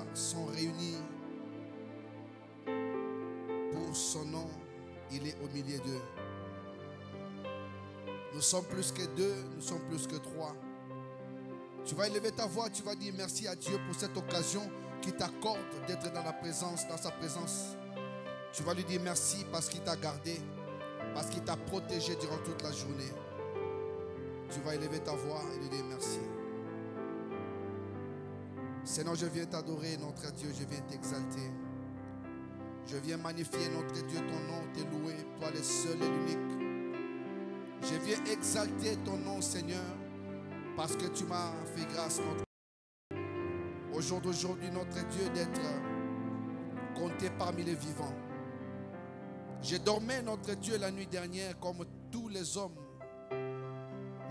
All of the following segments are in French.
toi sont réunis pour son nom, il est au milieu d'eux. Nous sommes plus que deux, nous sommes plus que trois. Tu vas élever ta voix, tu vas dire merci à Dieu pour cette occasion qui t'accorde d'être dans la présence, dans sa présence. Tu vas lui dire merci parce qu'il t'a gardé, parce qu'il t'a protégé durant toute la journée. Tu vas élever ta voix et lui dire merci. Seigneur, je viens t'adorer, notre Dieu, je viens t'exalter. Je viens magnifier notre Dieu, ton nom, te louer, toi le seul et l'unique. Je viens exalter ton nom, Seigneur, parce que tu m'as fait grâce, notre Dieu. Au jour d'aujourd'hui, notre Dieu, d'être compté parmi les vivants. J'ai dormi, notre Dieu, la nuit dernière comme tous les hommes.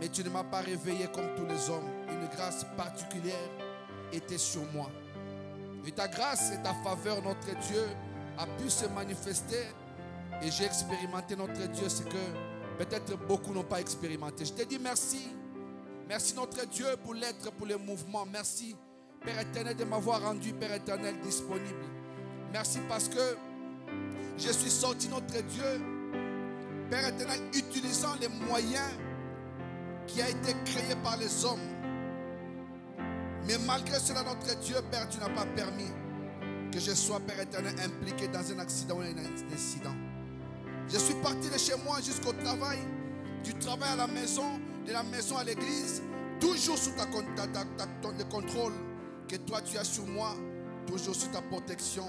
Mais tu ne m'as pas réveillé comme tous les hommes. Une grâce particulière était sur moi. Et ta grâce et ta faveur, notre Dieu, a pu se manifester. Et j'ai expérimenté, notre Dieu, ce que peut-être beaucoup n'ont pas expérimenté. Je te dis merci. Merci, notre Dieu, pour l'être, pour le mouvement. Merci, Père éternel, de m'avoir rendu, Père éternel, disponible. Merci parce que je suis sorti, notre Dieu, Père éternel, utilisant les moyens qui a été créé par les hommes. Mais malgré cela, notre Dieu, Père, tu n'as pas permis que je sois, Père éternel, impliqué dans un accident ou un incident. Je suis parti de chez moi jusqu'au travail, du travail à la maison, de la maison à l'église, toujours sous le contrôle que toi tu as sur moi, toujours sous ta protection.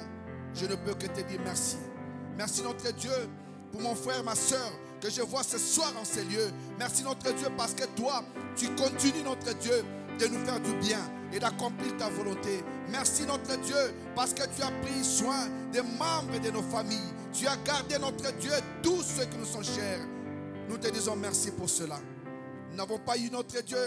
Je ne peux que te dire merci. Merci, notre Dieu, pour mon frère, ma soeur, que je vois ce soir en ces lieux. Merci, notre Dieu, parce que toi, tu continues, notre Dieu, de nous faire du bien et d'accomplir ta volonté. Merci, notre Dieu, parce que tu as pris soin des membres de nos familles. Tu as gardé, notre Dieu, tous ceux qui nous sont chers. Nous te disons merci pour cela. Nous n'avons pas eu, notre Dieu,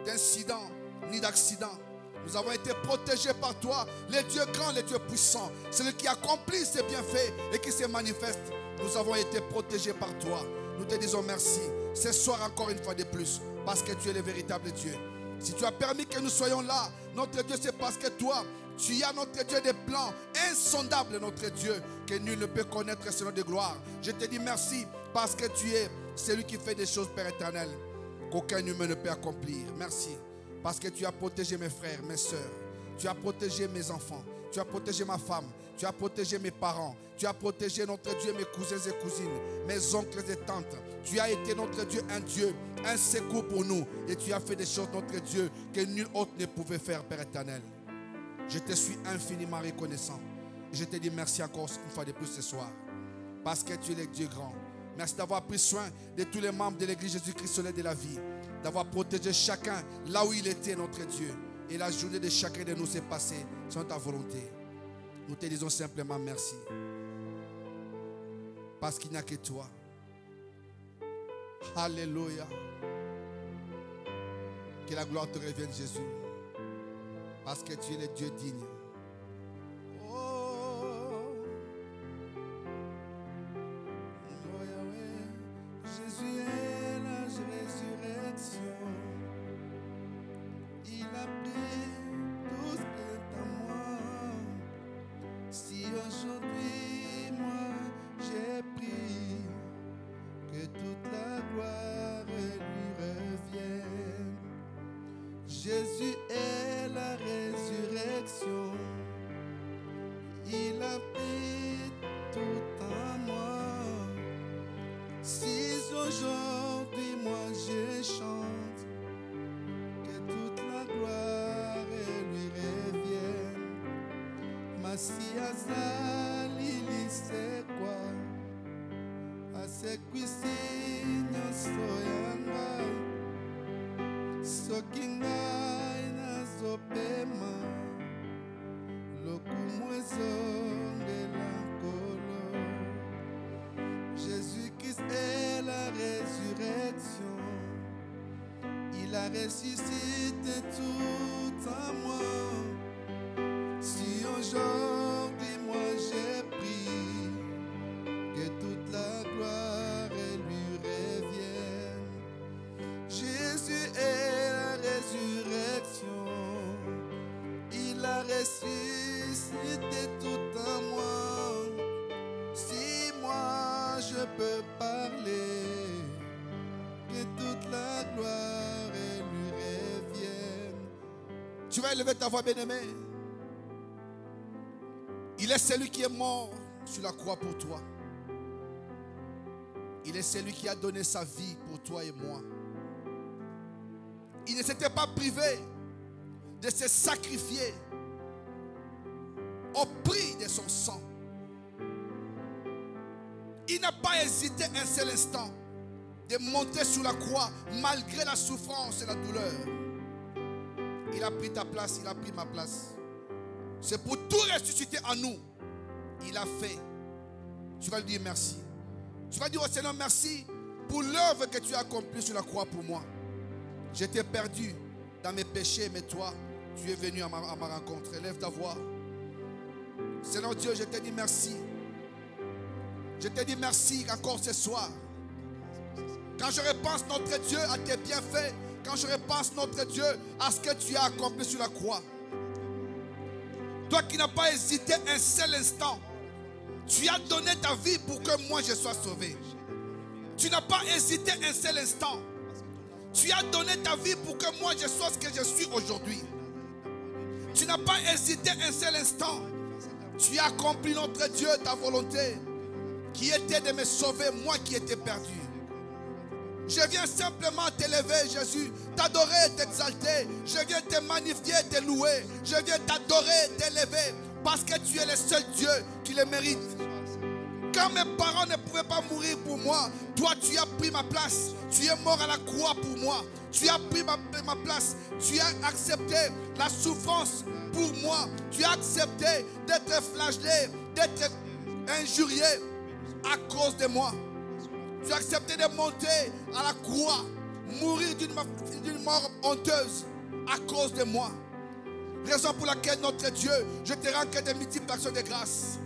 d'incident ni d'accident. Nous avons été protégés par toi, le Dieu grand, le Dieu puissant, celui qui accomplit ses bienfaits et qui se manifeste. Nous avons été protégés par toi. Nous te disons merci. Ce soir encore une fois de plus, parce que tu es le véritable Dieu. Si tu as permis que nous soyons là, notre Dieu, c'est parce que toi, tu as, notre Dieu, des plans insondables, notre Dieu, que nul ne peut connaître, Seigneur de gloire. Je te dis merci parce que tu es celui qui fait des choses, Père éternel, qu'aucun humain ne peut accomplir. Merci parce que tu as protégé mes frères, mes soeurs. Tu as protégé mes enfants. Tu as protégé ma femme. Tu as protégé mes parents. Tu as protégé, notre Dieu, mes cousins et cousines, mes oncles et tantes. Tu as été, notre Dieu, un Dieu, un secours pour nous. Et tu as fait des choses, notre Dieu, que nul autre ne pouvait faire, Père éternel. Je te suis infiniment reconnaissant. Et je te dis merci encore une fois de plus ce soir. Parce que tu es le Dieu grand. Merci d'avoir pris soin de tous les membres de l'Église Jésus-Christ Soleil de la vie. D'avoir protégé chacun là où il était, notre Dieu. Et la journée de chacun de nous s'est passée selon ta volonté. Nous te disons simplement merci. Parce qu'il n'y a que toi. Alléluia. Que la gloire te revienne, Jésus. Parce que tu es le Dieu digne. Oh, Yahweh, Jésus est la résurrection. Il a pris tout ce qui est à moi. Si aujourd'hui, moi, j'ai pris, que toute la gloire lui revienne. Jésus est la résurrection. Il a pris tout en moi. Si aujourd'hui moi je chante, que toute la gloire lui revienne. Masiaza lili c'est quoi? A ce cuisine soyanga. Sokingai na zopema lokumwezo ngelankolo. Jésus-Christ est la résurrection. Il a ressuscité tout en moi. Si aujourd'hui moi j'ai pris, que toute la gloire lui revienne. Jésus est la résurrection. Il a ressuscité peut parler, que toute la gloire lui revienne. Tu vas élever ta voix, bien-aimé. Il est celui qui est mort sur la croix pour toi. Il est celui qui a donné sa vie pour toi et moi. Il ne s'était pas privé de se sacrifier au prix de son sang. Il n'a pas hésité un seul instant de monter sur la croix malgré la souffrance et la douleur. Il a pris ta place, il a pris ma place. C'est pour tout ressusciter en nous. Il a fait. Tu vas lui dire merci. Tu vas dire au Seigneur merci pour l'œuvre que tu as accomplie sur la croix pour moi. J'étais perdu dans mes péchés, mais toi, tu es venu à ma rencontre. Élève ta voix. Seigneur Dieu, je te dis merci. Je te dis merci encore ce soir. Quand je repense, notre Dieu, à tes bienfaits, quand je repense, notre Dieu, à ce que tu as accompli sur la croix. Toi qui n'as pas hésité un seul instant, tu as donné ta vie pour que moi je sois sauvé. Tu n'as pas hésité un seul instant. Tu as donné ta vie pour que moi je sois ce que je suis aujourd'hui. Tu n'as pas hésité un seul instant. Tu as accompli, notre Dieu, ta volonté, qui était de me sauver, moi qui étais perdu. Je viens simplement t'élever, Jésus, t'adorer, t'exalter. Je viens te magnifier, te louer. Je viens t'adorer, t'élever, parce que tu es le seul Dieu qui le mérite. Quand mes parents ne pouvaient pas mourir pour moi, toi tu as pris ma place. Tu es mort à la croix pour moi. Tu as pris ma place. Tu as accepté la souffrance pour moi. Tu as accepté d'être flagellé, d'être injurié à cause de moi. Tu as accepté de monter à la croix, mourir d'une mort honteuse à cause de moi. Raison pour laquelle, notre Dieu, je te rends que des multiples actions de grâce.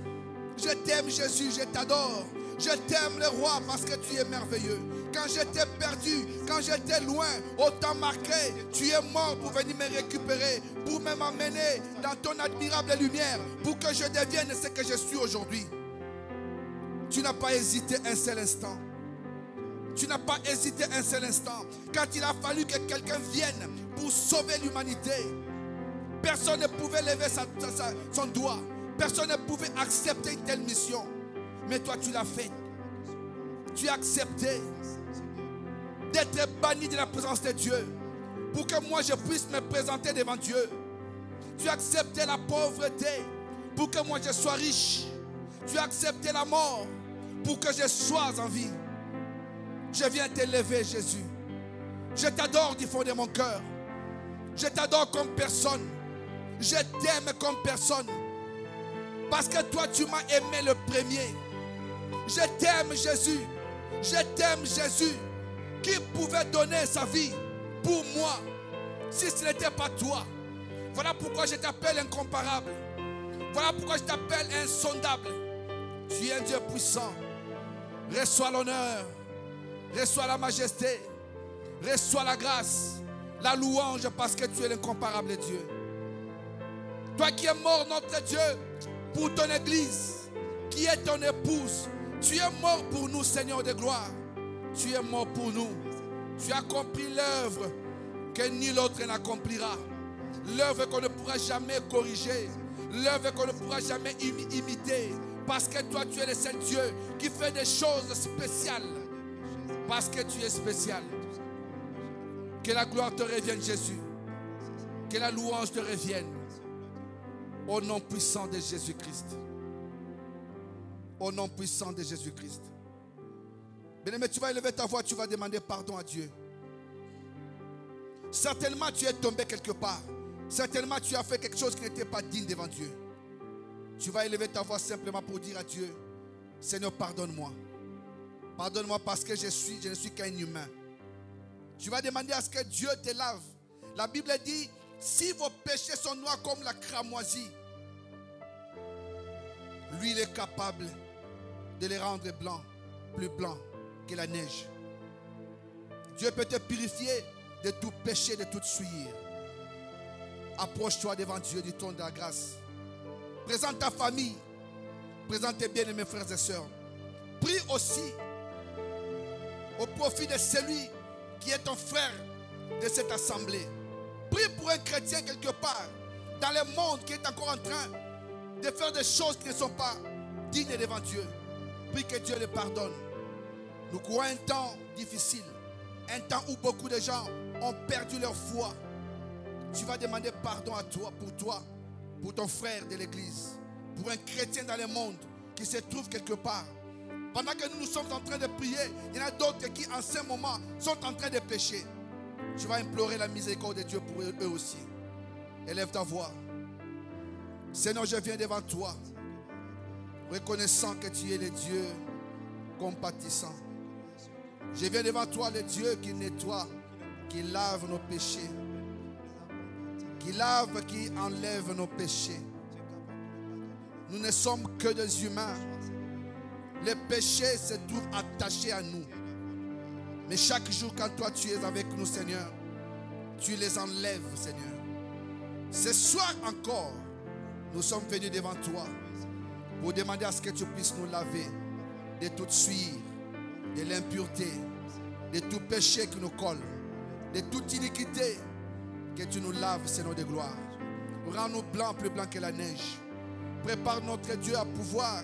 Je t'aime, Jésus, je t'adore. Je t'aime, le roi, parce que tu es merveilleux. Quand j'étais perdu, quand j'étais loin, au temps marqué, tu es mort pour venir me récupérer, pour m'emmener dans ton admirable lumière, pour que je devienne ce que je suis aujourd'hui. Tu n'as pas hésité un seul instant. Tu n'as pas hésité un seul instant. Quand il a fallu que quelqu'un vienne pour sauver l'humanité, personne ne pouvait lever son doigt. Personne ne pouvait accepter une telle mission. Mais toi, tu l'as fait. Tu as accepté d'être banni de la présence de Dieu pour que moi, je puisse me présenter devant Dieu. Tu as accepté la pauvreté pour que moi, je sois riche. Tu as accepté la mort pour que je sois en vie. Je viens t'élever, Jésus. Je t'adore du fond de mon cœur. Je t'adore comme personne. Je t'aime comme personne. Parce que toi, tu m'as aimé le premier. Je t'aime, Jésus. Je t'aime, Jésus. Qui pouvait donner sa vie pour moi si ce n'était pas toi? Voilà pourquoi je t'appelle incomparable. Voilà pourquoi je t'appelle insondable. Tu es un Dieu puissant. Reçois l'honneur. Reçois la majesté. Reçois la grâce. La louange parce que tu es l'incomparable Dieu. Toi qui es mort, notre Dieu, pour ton église, qui est ton épouse. Tu es mort pour nous, Seigneur de gloire. Tu es mort pour nous. Tu as accompli l'œuvre que nul autre n'accomplira. L'œuvre qu'on ne pourra jamais corriger. L'œuvre qu'on ne pourra jamais imiter. Parce que toi, tu es le seul Dieu qui fait des choses spéciales. Parce que tu es spécial. Que la gloire te revienne, Jésus. Que la louange te revienne. Au nom puissant de Jésus-Christ. Au nom puissant de Jésus-Christ. Bien-aimé, tu vas élever ta voix, tu vas demander pardon à Dieu. Certainement, tu es tombé quelque part. Certainement, tu as fait quelque chose qui n'était pas digne devant Dieu. Tu vas élever ta voix simplement pour dire à Dieu, Seigneur, pardonne-moi. Pardonne-moi parce que je ne suis qu'un humain. Tu vas demander à ce que Dieu te lave. La Bible dit, si vos péchés sont noirs comme la cramoisie, lui, il est capable de les rendre blancs, plus blancs que la neige. Dieu peut te purifier de tout péché, de toute souillure. Approche-toi devant Dieu du trône de la grâce. Présente ta famille. Présente tes bien-aimés frères et sœurs. Prie aussi au profit de celui qui est ton frère de cette assemblée. Prie pour un chrétien quelque part dans le monde qui est encore en train de faire des choses qui ne sont pas dignes devant Dieu. Prie que Dieu le pardonne. Nous courons un temps difficile, un temps où beaucoup de gens ont perdu leur foi. Tu vas demander pardon à toi, pour ton frère de l'église, pour un chrétien dans le monde qui se trouve quelque part. Pendant que nous sommes en train de prier, il y en a d'autres qui en ce moment sont en train de pécher. Tu vas implorer la miséricorde de Dieu pour eux aussi. Élève ta voix. Seigneur, je viens devant toi, reconnaissant que tu es le Dieu compatissant. Je viens devant toi, le Dieu qui nettoie, qui lave nos péchés, qui lave, qui enlève nos péchés. Nous ne sommes que des humains. Les péchés se trouvent attachés à nous. Mais chaque jour, quand toi tu es avec nous, Seigneur, tu les enlèves, Seigneur. Ce soir encore, nous sommes venus devant toi pour demander à ce que tu puisses nous laver de toute suie, de l'impureté, de tout péché qui nous colle, de toute iniquité, que tu nous laves, Seigneur de gloire. Rends-nous blancs, plus blancs que la neige. Prépare notre Dieu à pouvoir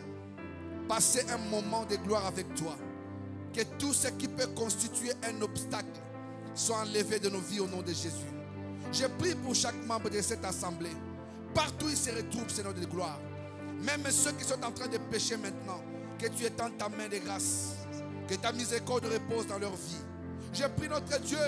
passer un moment de gloire avec toi. Que tout ce qui peut constituer un obstacle soit enlevé de nos vies au nom de Jésus. Je prie pour chaque membre de cette assemblée. Partout ils se retrouvent, Seigneur de gloire. Même ceux qui sont en train de pécher maintenant, que tu étendes ta main de grâce. Que ta miséricorde repose dans leur vie. Je prie notre Dieu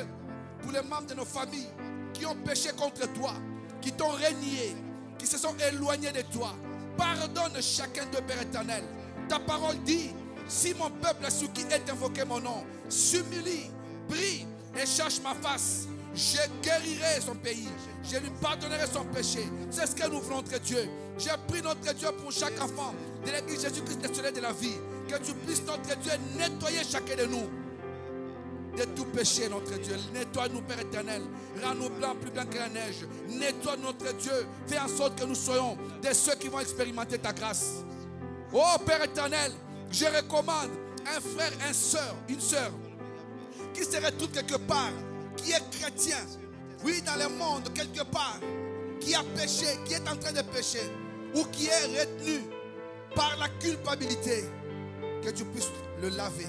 pour les membres de nos familles qui ont péché contre toi, qui t'ont renié, qui se sont éloignés de toi. Pardonne chacun d'eux, Père éternel. Ta parole dit, si mon peuple sur qui est invoqué mon nom s'humilie, prie et cherche ma face, je guérirai son pays, je lui pardonnerai son péché. C'est ce que nous voulons, notre Dieu. Je prie notre Dieu pour chaque enfant de l'église Jésus-Christ national de la vie, que tu puisses, notre Dieu, nettoyer chacun de nous de tout péché, notre Dieu. Nettoie-nous, Père éternel. Rends-nous blancs, plus blancs que la neige. Nettoie notre Dieu. Fais en sorte que nous soyons de ceux qui vont expérimenter ta grâce. Oh Père éternel, je recommande un frère, une soeur qui se retrouve quelque part, qui est chrétien, oui, dans le monde, quelque part, qui a péché, qui est en train de pécher, ou qui est retenu par la culpabilité. Que tu puisses le laver,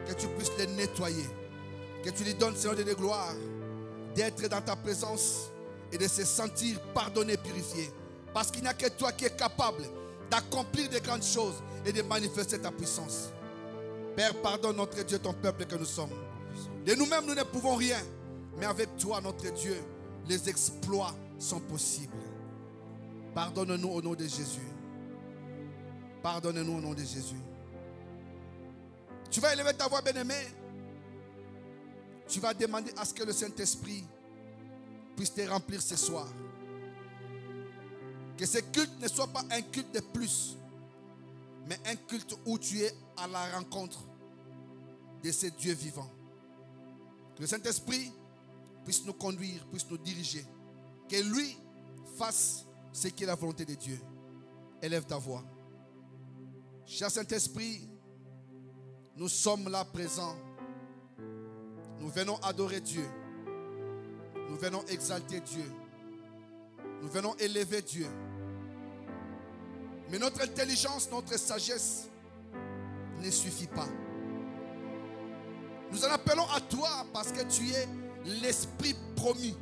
que tu puisses le nettoyer, que tu lui donnes, Seigneur de gloire, d'être dans ta présence et de se sentir pardonné, purifié. Parce qu'il n'y a que toi qui es capable d'accomplir de grandes choses et de manifester ta puissance. Père, pardonne, notre Dieu, ton peuple que nous sommes. De nous-mêmes, nous ne pouvons rien. Mais avec toi, notre Dieu, les exploits sont possibles. Pardonne-nous au nom de Jésus. Pardonne-nous au nom de Jésus. Tu vas élever ta voix, bien-aimé. Tu vas demander à ce que le Saint-Esprit puisse te remplir ce soir. Que ce culte ne soit pas un culte de plus, mais un culte où tu es à la rencontre de ce Dieu vivant. Que le Saint-Esprit puisse nous conduire, puisse nous diriger. Que lui fasse ce qui est la volonté de Dieu. Élève ta voix. Cher Saint-Esprit, nous sommes là présents. Nous venons adorer Dieu. Nous venons exalter Dieu. Nous venons élever Dieu. Mais notre intelligence, notre sagesse ne suffit pas. Nous en appelons à toi parce que tu es l'Esprit promis.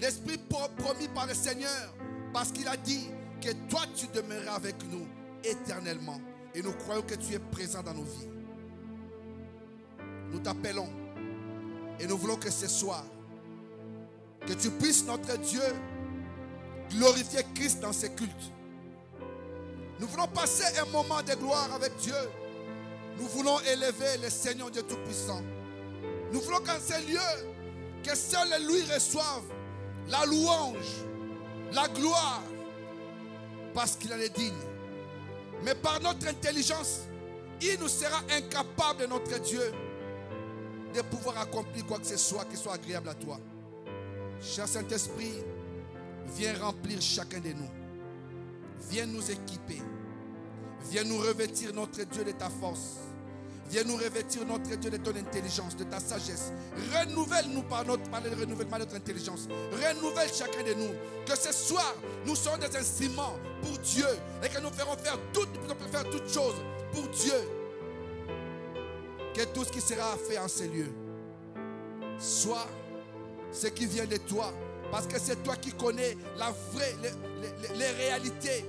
L'Esprit promis par le Seigneur, parce qu'il a dit que toi tu demeureras avec nous éternellement. Et nous croyons que tu es présent dans nos vies. Nous t'appelons et nous voulons que ce soir, que tu puisses, notre Dieu, glorifier Christ dans ces cultes. Nous voulons passer un moment de gloire avec Dieu. Nous voulons élever le Seigneur Dieu Tout-Puissant. Nous voulons qu'en ces lieux, que seul lui reçoive la louange, la gloire, parce qu'il en est digne. Mais par notre intelligence, il nous sera incapable, notre Dieu, de pouvoir accomplir quoi que ce soit qui soit agréable à toi. Cher Saint-Esprit, viens remplir chacun de nous. Viens nous équiper. Viens nous revêtir, notre Dieu, de ta force. Viens nous revêtir, notre Dieu, de ton intelligence, de ta sagesse. Renouvelle-nous par le renouvellement de notre intelligence. Renouvelle chacun de nous. Que ce soir, nous serons des instruments pour Dieu et que nous ferons faire toutes choses pour Dieu. Que tout ce qui sera fait en ces lieux soit ce qui vient de toi. Parce que c'est toi qui connais les réalités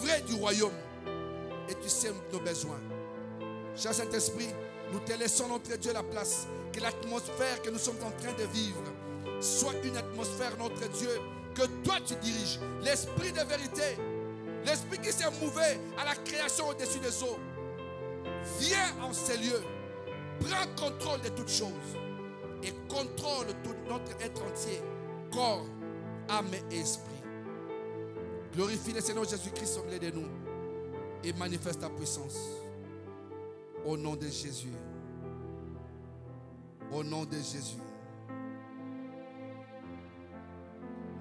vraies du royaume. Et tu sais nos besoins. Cher Saint-Esprit, nous te laissons, notre Dieu, la place. Que l'atmosphère que nous sommes en train de vivre soit une atmosphère, notre Dieu, que toi tu diriges. L'esprit de vérité, l'esprit qui s'est mouvé à la création au-dessus des eaux, viens en ces lieux. Prends contrôle de toutes choses et contrôle tout notre être entier, corps, âme et esprit. Glorifie le Seigneur Jésus-Christ au milieu de nous et manifeste ta puissance. Au nom de Jésus. Au nom de Jésus.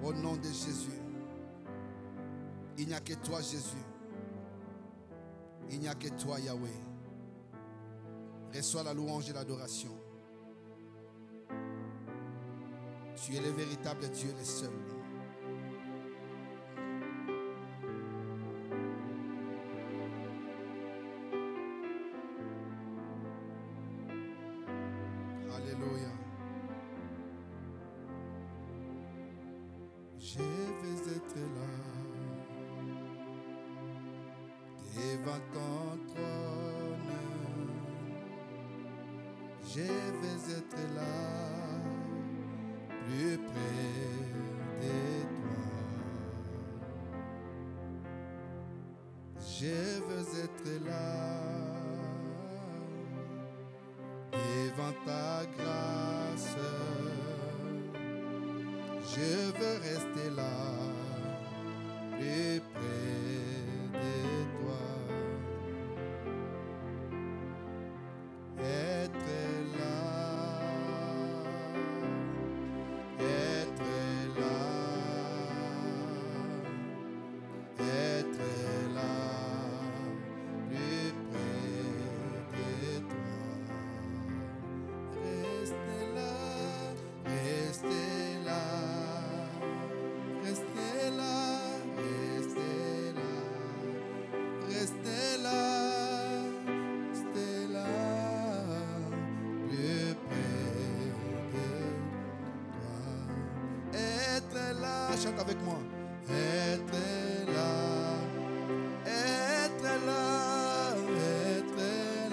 Au nom de Jésus. Il n'y a que toi, Jésus. Il n'y a que toi, Yahweh. Reçois la louange et l'adoration. Tu es le véritable Dieu, le seul. Alléluia. Je vais être là devant ton trône. Je vais être là plus près de toi. Je veux être là devant ta grâce. Je veux rester là plus près de toi. Chante avec moi. Être là, être là, être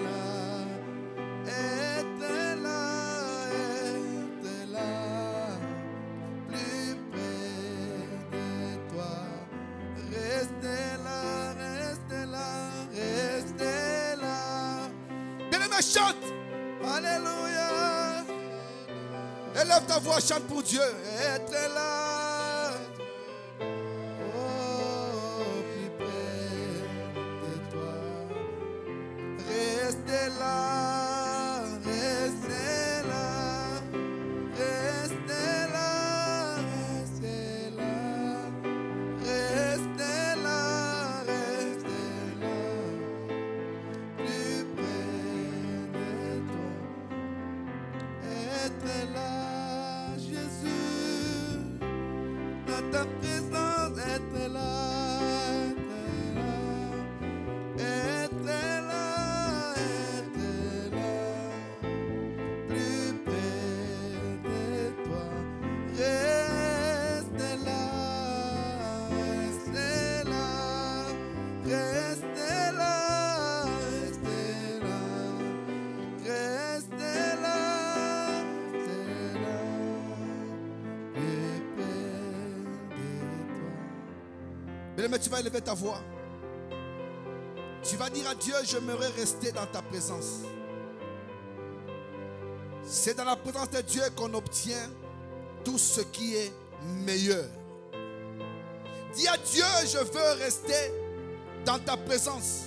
là, être là, être là, plus près de toi. Restez là, restez là, restez là. Bien-aimé, chante. Alléluia. Élève ta voix, chante pour Dieu. Être là. Mais tu vas élever ta voix. Tu vas dire à Dieu, j'aimerais rester dans ta présence. C'est dans la présence de Dieu qu'on obtient tout ce qui est meilleur. Dis à Dieu, je veux rester dans ta présence.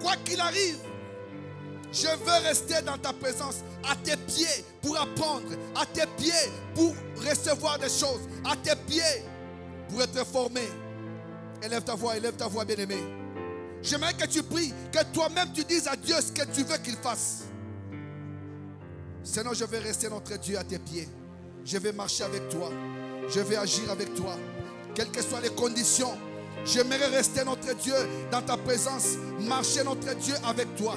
Quoi qu'il arrive, je veux rester dans ta présence, à tes pieds pour apprendre, à tes pieds pour recevoir des choses, à tes pieds pour être formé. Élève ta voix, bien-aimé. J'aimerais que tu pries, que toi-même tu dises à Dieu ce que tu veux qu'il fasse. Sinon, je vais rester notre Dieu à tes pieds. Je vais marcher avec toi. Je vais agir avec toi. Quelles que soient les conditions, j'aimerais rester notre Dieu dans ta présence. Marcher notre Dieu avec toi.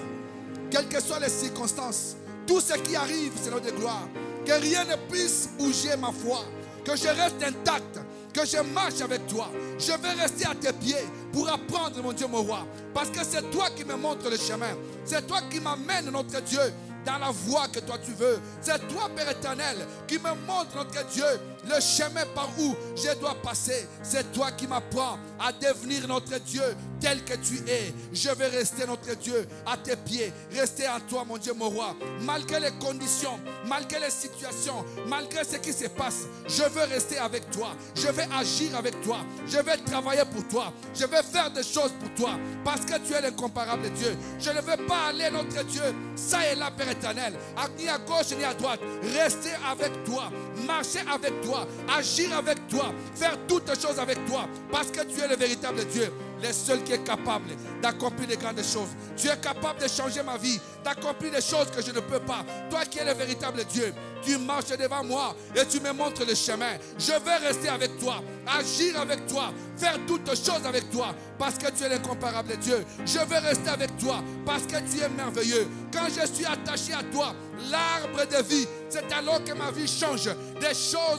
Quelles que soient les circonstances, tout ce qui arrive, Seigneur de gloire, que rien ne puisse bouger ma foi. Que je reste intact. Que je marche avec toi. Je vais rester à tes pieds pour apprendre, mon Dieu, mon roi. Parce que c'est toi qui me montres le chemin. C'est toi qui m'amène, notre Dieu, dans la voie que toi tu veux. C'est toi, Père éternel, qui me montre, notre Dieu, le chemin par où je dois passer. C'est toi qui m'apprends à devenir notre Dieu tel que tu es. Je vais rester, notre Dieu, à tes pieds. Rester en toi, mon Dieu, mon roi. Malgré les conditions, malgré les situations, malgré ce qui se passe, je veux rester avec toi. Je vais agir avec toi. Je vais travailler pour toi. Je vais faire des choses pour toi. Parce que tu es l'incomparable Dieu. Je ne veux pas aller, notre Dieu, ça et là, Père éternel, ni à gauche ni à droite. Rester avec toi. Marcher avec toi. Agir avec toi. Faire toutes choses avec toi. Parce que tu es le véritable Dieu. Le seul qui est capable d'accomplir de grandes choses. Tu es capable de changer ma vie, d'accomplir des choses que je ne peux pas. Toi qui es le véritable Dieu, tu marches devant moi et tu me montres le chemin. Je vais rester avec toi, agir avec toi, faire toutes choses avec toi, parce que tu es l'incomparable Dieu. Je vais rester avec toi, parce que tu es merveilleux. Quand je suis attaché à toi, l'arbre de vie, c'est alors que ma vie change. Des choses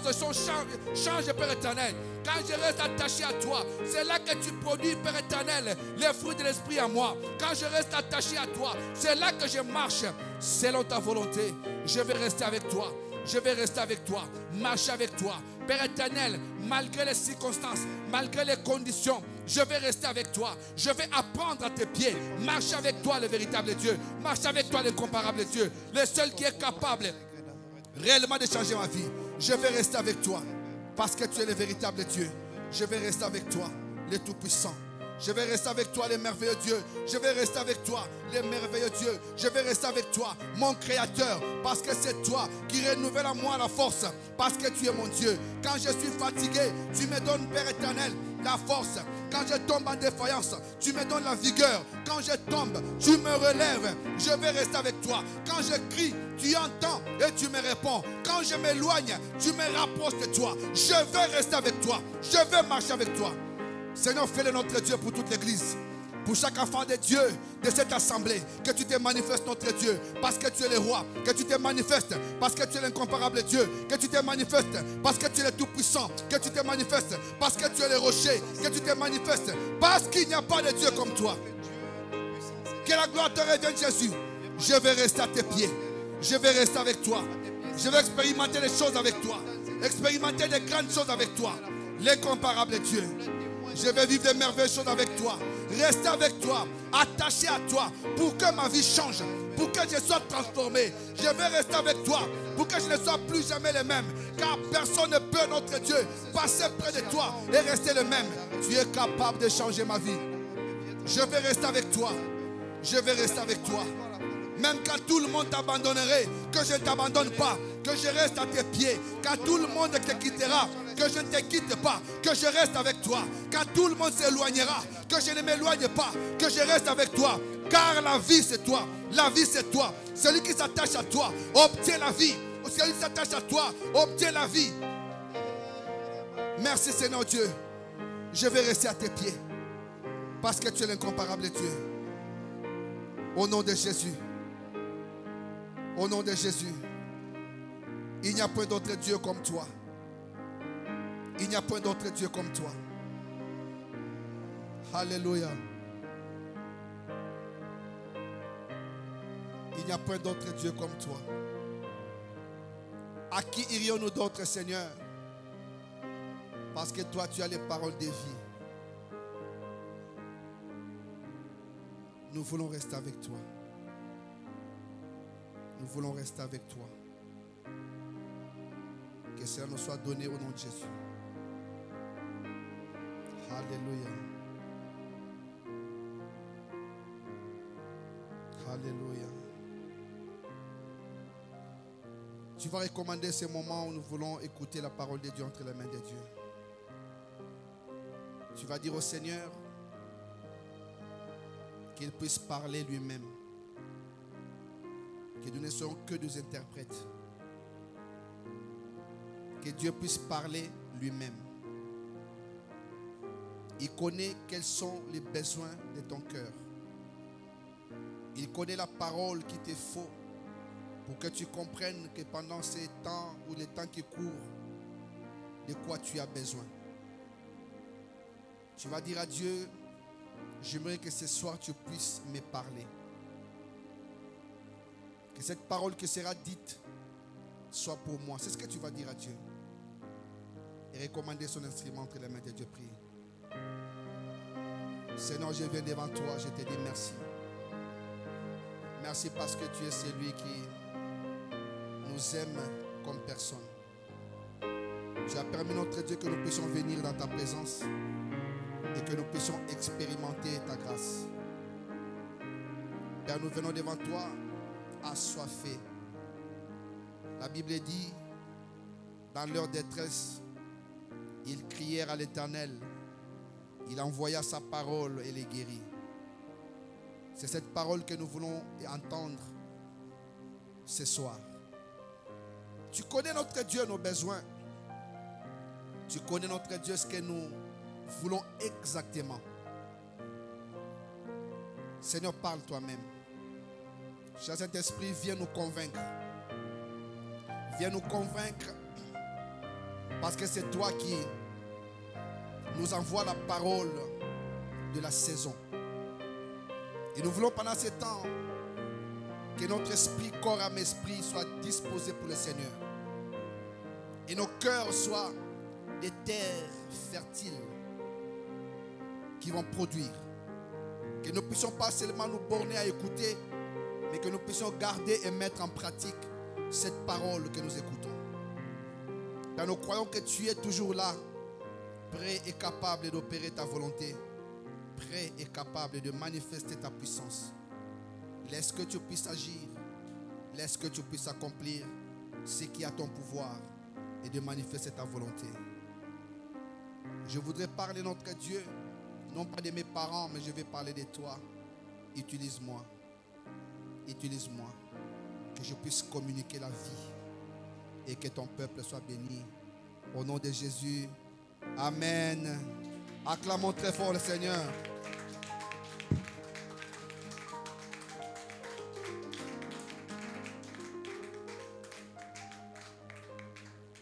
changent, Père éternel. Quand je reste attaché à toi, c'est là que tu produis, Père éternel, les fruits de l'esprit en moi. Quand je reste attaché à toi, c'est là que je marche selon ta volonté. Je vais rester avec toi. Je vais rester avec toi. Marcher avec toi. Père éternel, malgré les circonstances, malgré les conditions, je vais rester avec toi. Je vais apprendre à tes pieds. Marcher avec toi, le véritable Dieu. Marcher avec toi, l'incomparable Dieu. Le seul qui est capable réellement de changer ma vie. Je vais rester avec toi. Parce que tu es le véritable Dieu. Je vais rester avec toi, le Tout-Puissant. Je vais rester avec toi, le merveilleux Dieu. Je vais rester avec toi, le merveilleux Dieu. Je vais rester avec toi, mon Créateur. Parce que c'est toi qui renouvelle en moi la force. Parce que tu es mon Dieu. Quand je suis fatigué, tu me donnes, Père éternel, la force. Quand je tombe en défaillance, tu me donnes la vigueur. Quand je tombe, tu me relèves. Je vais rester avec toi. Quand je crie, tu entends et tu me réponds. Quand je m'éloigne, tu me rapproches de toi. Je vais rester avec toi. Je vais marcher avec toi. Seigneur, fais-le notre Dieu pour toute l'église. Pour chaque enfant de Dieu de cette assemblée, que tu te manifestes, notre Dieu, parce que tu es le roi. Que tu te manifestes parce que tu es l'incomparable Dieu. Que tu te manifestes parce que tu es le tout-puissant. Que tu te manifestes parce que tu es le rocher. Que tu te manifestes parce qu'il n'y a pas de Dieu comme toi. Que la gloire te revienne, Jésus. Je vais rester à tes pieds. Je vais rester avec toi. Je vais expérimenter les choses avec toi. Expérimenter des grandes choses avec toi. L'incomparable Dieu. Je vais vivre de merveilleuses choses avec toi. Rester avec toi, attaché à toi, pour que ma vie change, pour que je sois transformé. Je vais rester avec toi, pour que je ne sois plus jamais le même. Car personne ne peut, notre Dieu, passer près de toi et rester le même. Tu es capable de changer ma vie. Je vais rester avec toi. Je vais rester avec toi. Même quand tout le monde t'abandonnerait, que je ne t'abandonne pas, que je reste à tes pieds. Quand tout le monde te quittera, que je ne te quitte pas, que je reste avec toi. Quand tout le monde s'éloignera, que je ne m'éloigne pas, que je reste avec toi. Car la vie c'est toi, la vie c'est toi. Celui qui s'attache à toi obtient la vie. Celui qui s'attache à toi obtient la vie. Merci Seigneur Dieu. Je vais rester à tes pieds. Parce que tu es l'incomparable Dieu. Au nom de Jésus. Au nom de Jésus. Il n'y a point d'autre Dieu comme toi. Il n'y a point d'autre Dieu comme toi. Alléluia. Il n'y a point d'autre Dieu comme toi. À qui irions-nous d'autre, Seigneur? Parce que toi, tu as les paroles de vie. Nous voulons rester avec toi. Nous voulons rester avec toi. Que cela nous soit donné au nom de Jésus. Alléluia. Alléluia. Tu vas recommander ce moment où nous voulons écouter la parole de Dieu entre les mains de Dieu. Tu vas dire au Seigneur, qu'il puisse parler lui-même. Que nous ne soyons que des interprètes. Que Dieu puisse parler lui-même. Il connaît quels sont les besoins de ton cœur. Il connaît la parole qu'il te faut pour que tu comprennes que pendant ces temps ou les temps qui courent, de quoi tu as besoin. Tu vas dire à Dieu, j'aimerais que ce soir tu puisses me parler. Que cette parole qui sera dite soit pour moi. C'est ce que tu vas dire à Dieu. Et recommander son instrument entre les mains de Dieu. Prie. Seigneur, je viens devant toi, je te dis merci. Merci parce que tu es celui qui nous aime comme personne. Tu as permis, notre Dieu, que nous puissions venir dans ta présence et que nous puissions expérimenter ta grâce. Père, nous venons devant toi assoiffés. La Bible dit, dans leur détresse, ils crièrent à l'Éternel. Il envoya sa parole et les guérit. C'est cette parole que nous voulons entendre ce soir. Tu connais notre Dieu, nos besoins. Tu connais notre Dieu, ce que nous voulons exactement. Seigneur, parle toi-même. Cher Saint-Esprit, viens nous convaincre. Viens nous convaincre parce que c'est toi qui nous envoie la parole de la saison. Et nous voulons pendant ce temps que notre esprit, corps, âme, esprit soit disposé pour le Seigneur. Et nos cœurs soient des terres fertiles qui vont produire. Que nous ne puissions pas seulement nous borner à écouter, mais que nous puissions garder et mettre en pratique cette parole que nous écoutons. Car nous croyons que tu es toujours là, prêt et capable d'opérer ta volonté, prêt et capable de manifester ta puissance. Laisse que tu puisses agir, laisse que tu puisses accomplir ce qui est à ton pouvoir et de manifester ta volonté. Je voudrais parler notre Dieu, non pas de mes parents, mais je vais parler de toi. Utilise-moi, utilise-moi, que je puisse communiquer la vie et que ton peuple soit béni. Au nom de Jésus, amen. Acclamons très fort le Seigneur.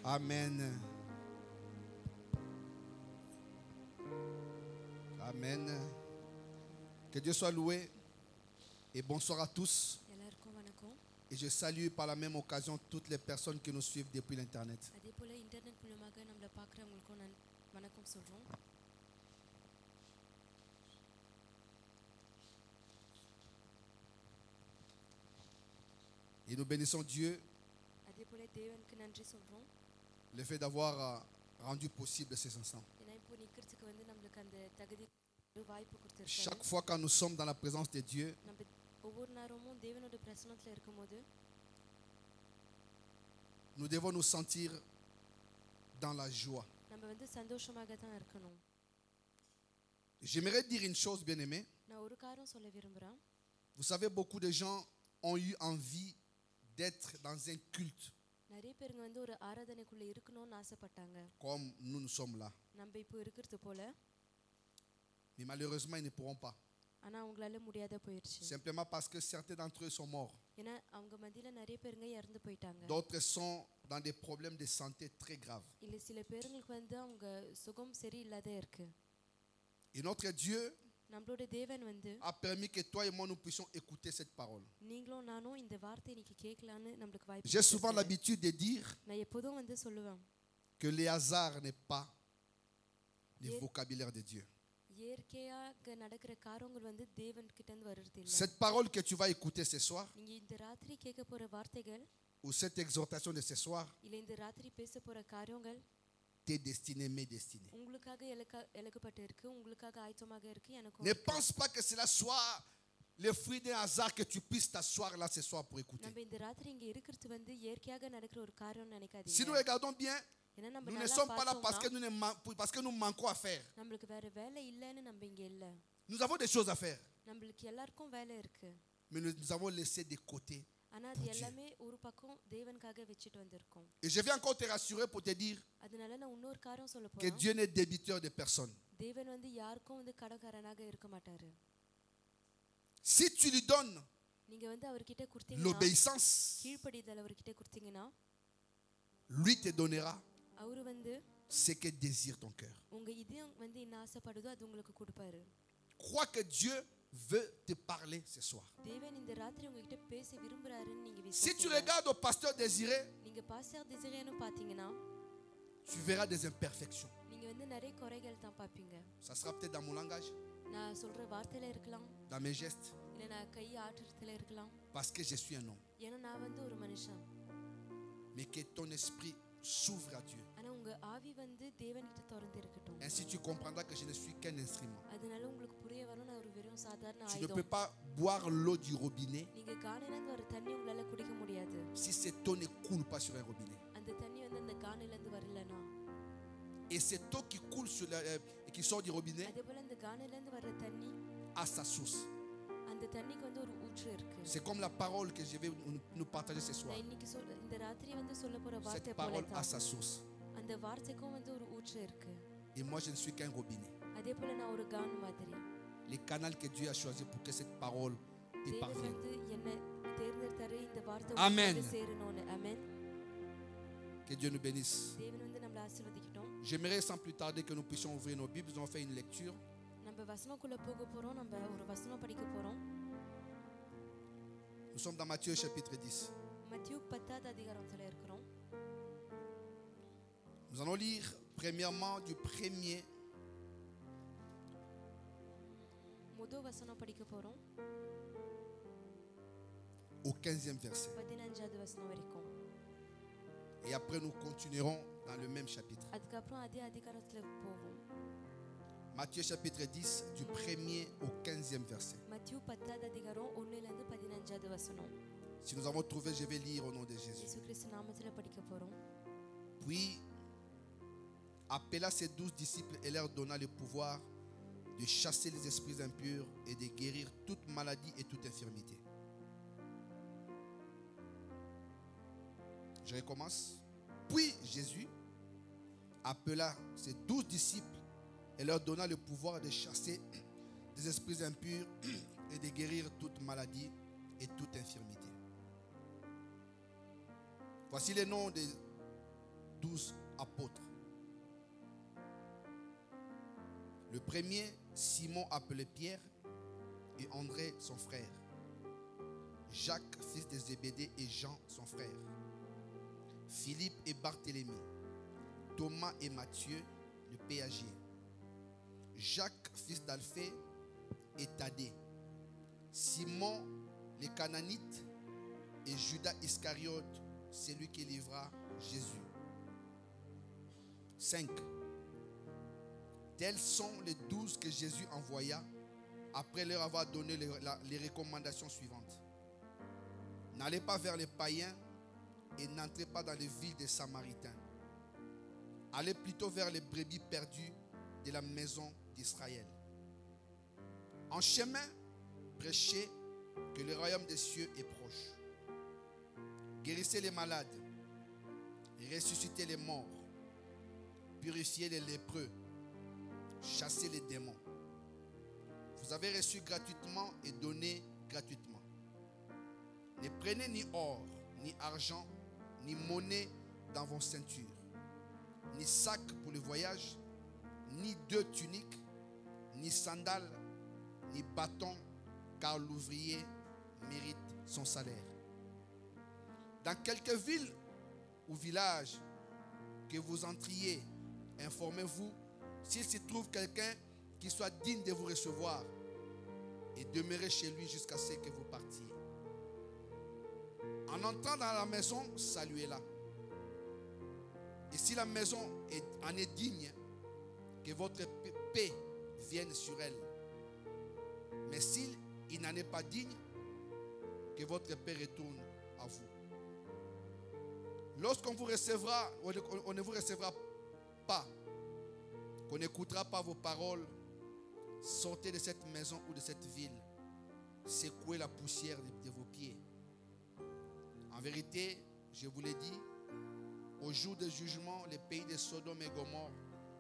Amen. Amen. Que Dieu soit loué et bonsoir à tous. Et je salue par la même occasion toutes les personnes qui nous suivent depuis l'Internet. Et nous bénissons Dieu le fait d'avoir rendu possible ces instants. Chaque fois que nous sommes dans la présence de Dieu, nous devons nous sentir dans la joie. J'aimerais dire une chose, bien-aimé. Vous savez, beaucoup de gens ont eu envie d'être dans un culte comme nous sommes là. Mais malheureusement, ils ne pourront pas. Simplement parce que certains d'entre eux sont morts. D'autres sont dans des problèmes de santé très graves. Et notre Dieu a permis que toi et moi nous puissions écouter cette parole. J'ai souvent l'habitude de dire que le hasard n'est pas le vocabulaire de Dieu. Cette parole que tu vas écouter ce soir, ou cette exhortation de ce soir, t'es destiné, mes destinées. Ne pense pas que cela soit le fruit d'un hasard que tu puisses t'asseoir là ce soir pour écouter. Si nous regardons bien, nous ne sommes pas là parce que nous manquons à faire. Nous avons des choses à faire. நம்மளுக்கு எல்லாருக்கும் வேலை இருக்கு. Mais nous avons laissé de côté. ஆனா அது எல்லாமே ஒரு பக்கம் தேவனுக்காக வச்சிட்டு வந்திருக்கோம். Et je vais encore te rassurer pour te dire அதனால நான் இன்னொரு காரணம் சொல்ல que போறேன். Dieu n'est débiteur de personne. தேவன் வந்து யாருக்கும் வந்து கடன்காரனாக இருக்க மாட்டாரு. Si tu lui donnes நீங்க வந்து அவர்கிட்ட கொடுத்தீங்கன்னா, l'obéissance, கீழ்ப்படிதல் அவர்கிட்ட கொடுத்தீங்கன்னா, lui te donnera அவரு வந்து ce que désire ton cœur. உங்க இதயம் வந்து என்ன ஆசைப்படுதோ அது உங்களுக்கு கொடுப்பாரு. Crois que Dieu veut te parler ce soir. தேவன் இந்த ராத்திரி உங்ககிட்ட பேச விரும்புறாருன்னு நீங்க Si tu விசுவாசிங்க. regardes au pasteur Désiré, நீங்க பாஸ்டர் டிசைரேன்னு பாத்தீங்கன்னா, tu verras des imperfections. நீங்க வந்து நிறைய குறைகள் தான் பாப்பீங்க. Ça sera peut-être dans mon langage, நான் சொல்ற வார்த்தையில இருக்கலாம், dans mes gestes, இல்ல நான் கை ஆட்டுறதுல இருக்கலாம். parce que je suis un homme. ஏன்னா நான் வந்து ஒரு மனுஷன். Mais que ton esprit s'ouvre à Dieu. ஆனா உங்க ஆவி வந்து தேவன்கிட்ட திறந்து இருக்கட்டும். Ainsi tu comprendras que je ne suis qu'un instrument. அதனால உங்களுக்கு புரிய வரும் நான் ஒரு வெறும் சாதாரண Tu ne peux ஆயுதம். pas boire l'eau du robinet நீங்க காணில இருந்து வர தண்ணி உங்களால குடிக்க முடியாது. si cette eau ne coule pas sur un robinet. அந்த தண்ணி வந்து அந்த காணில இருந்து வரலனா. Et cette eau qui coule et qui sort du robinet அதே போல இந்த காணில இருந்து வர தண்ணி a sa source. அந்த தண்ணிக்கு வந்து ஒரு ஊற்று இருக்கு. C'est comme la parole que je vais nous partager ce soir. நான் இன்னைக்கு இந்த ராத்திரி வந்து சொல்ல போற Cette வார்த்தை போல parole a தான். sa source. அந்த வார்த்தைக்கும் வந்து ஒரு ஊற்று இருக்கு. Et moi, je ne suis qu'un robinet. அதே போல நான் ஒரு கான் மாதிரி. Les canaux que Dieu a choisi pour que cette parole te தேவன் parvienne. வந்து என்ன தேர்ந்தெடுத்தாரு இந்த வார்த்தை Amen. உங்களுக்கு சேரணும்னு. ஆமென். Que Dieu nous bénisse. தேவன் வந்து நம்மள ஆசீர்வதிக்கட்டும். J'aimerais sans plus tarder que nous puissions ouvrir nos Bibles. Nous allons faire une lecture. நம்ம வசனக்குள்ள போக போறோம். நம்ம ஒரு வசனம் படிக்க போறோம். Nous sommes dans Matthieu chapitre 10. மத்தேயு 10வது அதிகாரத்துல இருக்கிறோம். Nous allons lire premièrement du 1er முதல் வசனம் படிக்க போறோம். au 15e verset. 15வது வசனம் வரைக்கும். Et après nous continuerons dans le même chapitre. அதுக்கப்புறம் அதே அதிகாரத்துல போவோம். Matthieu chapitre 10 du 1er au 15e verset. மத்தேயு 10வது அதிகாரம் 1ல இருந்து 15வது வசனம். Si nous avons trouvé, je vais lire au nom de Jésus. இயேசு கிறிஸ்து நாமத்துல படிக்க போறோம். Puis appela ses 12 disciples et leur donna le pouvoir de chasser les esprits impurs et de guérir toute maladie et toute infirmité. Je recommence. Puis Jésus appela ses 12 disciples et leur donna le pouvoir de chasser des esprits impurs et de guérir toute maladie et toute infirmité. Voici les noms des 12 apôtres. Le premier, Simon appelé Pierre, et André son frère. Jacques, fils de Zébédée, et Jean son frère. Philippe et Barthélemy. Thomas et Matthieu, le péagier. Jacques, fils d'Alphée, et Thaddée. Simon, le Canaanite, et Judas Iscariote, celui qui livra Jésus. 5. Tels sont les 12 que Jésus envoya après leur avoir donné les recommandations suivantes. N'allez pas vers les païens et n'entrez pas dans les villes des Samaritains. Allez plutôt vers les brebis perdues de la maison d'Israël. En chemin, prêchez que le royaume des cieux est proche. Guérissez les malades, ressuscitez les morts, purifiez les lépreux, chassez les démons. Vous avez reçu gratuitement et donné gratuitement. Ne prenez ni or, ni argent, ni monnaie dans vos ceintures, ni sac pour le voyage, ni 2 tuniques, ni sandales, ni bâton, car l'ouvrier mérite son salaire. Dans quelque ville ou village que vous entriez, informez-vous s'il se trouve quelqu'un qui soit digne de vous recevoir, et demeurez chez lui jusqu'à ce que vous partiez. En entrant dans la maison, saluez-la. Et si la maison en est digne, que votre paix vienne sur elle. Mais s'il n'en est pas digne, que votre paix retourne à vous. Lorsqu'on vous recevra, on ne vous recevra pas, qu'on n'écoutera pas vos paroles, sortez de cette maison ou de cette ville secouer la poussière de vos pieds. En vérité, je vous l'ai dit, au jour du jugement, le pays de Sodome et Gomorrhe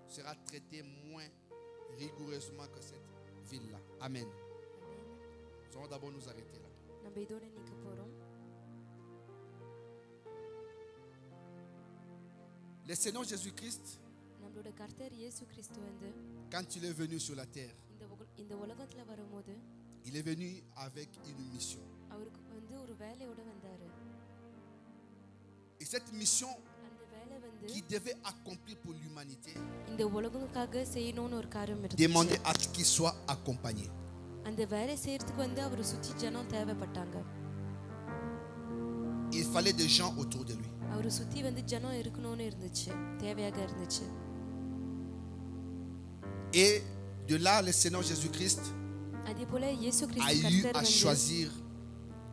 sera traité moins rigoureusement que cette ville-là. Amen. Nous allons d'abord nous arrêter là. நம்ம இதோட நிக்க போறோம். Le Seigneur Jésus-Christ, நம்மளோட கர்த்தர் இயேசு கிறிஸ்து வந்து quand il est venu sur la terre, இந்த உலகத்துல வரும்போது il est venu avec une mission. அவருக்கு வந்து ஒரு வேலையோட வந்தாரு. Et cette mission அந்த வேலை வந்து qui devait accomplir pour l'humanité இந்த உலகத்துக்காக செய்யணும்னு ஒரு காரியம் இருந்துச்சு. demandait à ce qu'il soit accompagné. அந்த வேலை செய்யறதுக்கு வந்து அவர் சுத்தி ஜனம் தேவைப்பட்டாங்க. Il fallait des gens autour de lui. அவர் சுத்தி வந்து ஜனம் இருக்கணும்னு இருந்துச்சு, தேவையாக இருந்துச்சு. Et de là, le Seigneur Jésus-Christ அதே போல இயேசு a கிறிஸ்து eu கர்த்தர் à வந்து choisir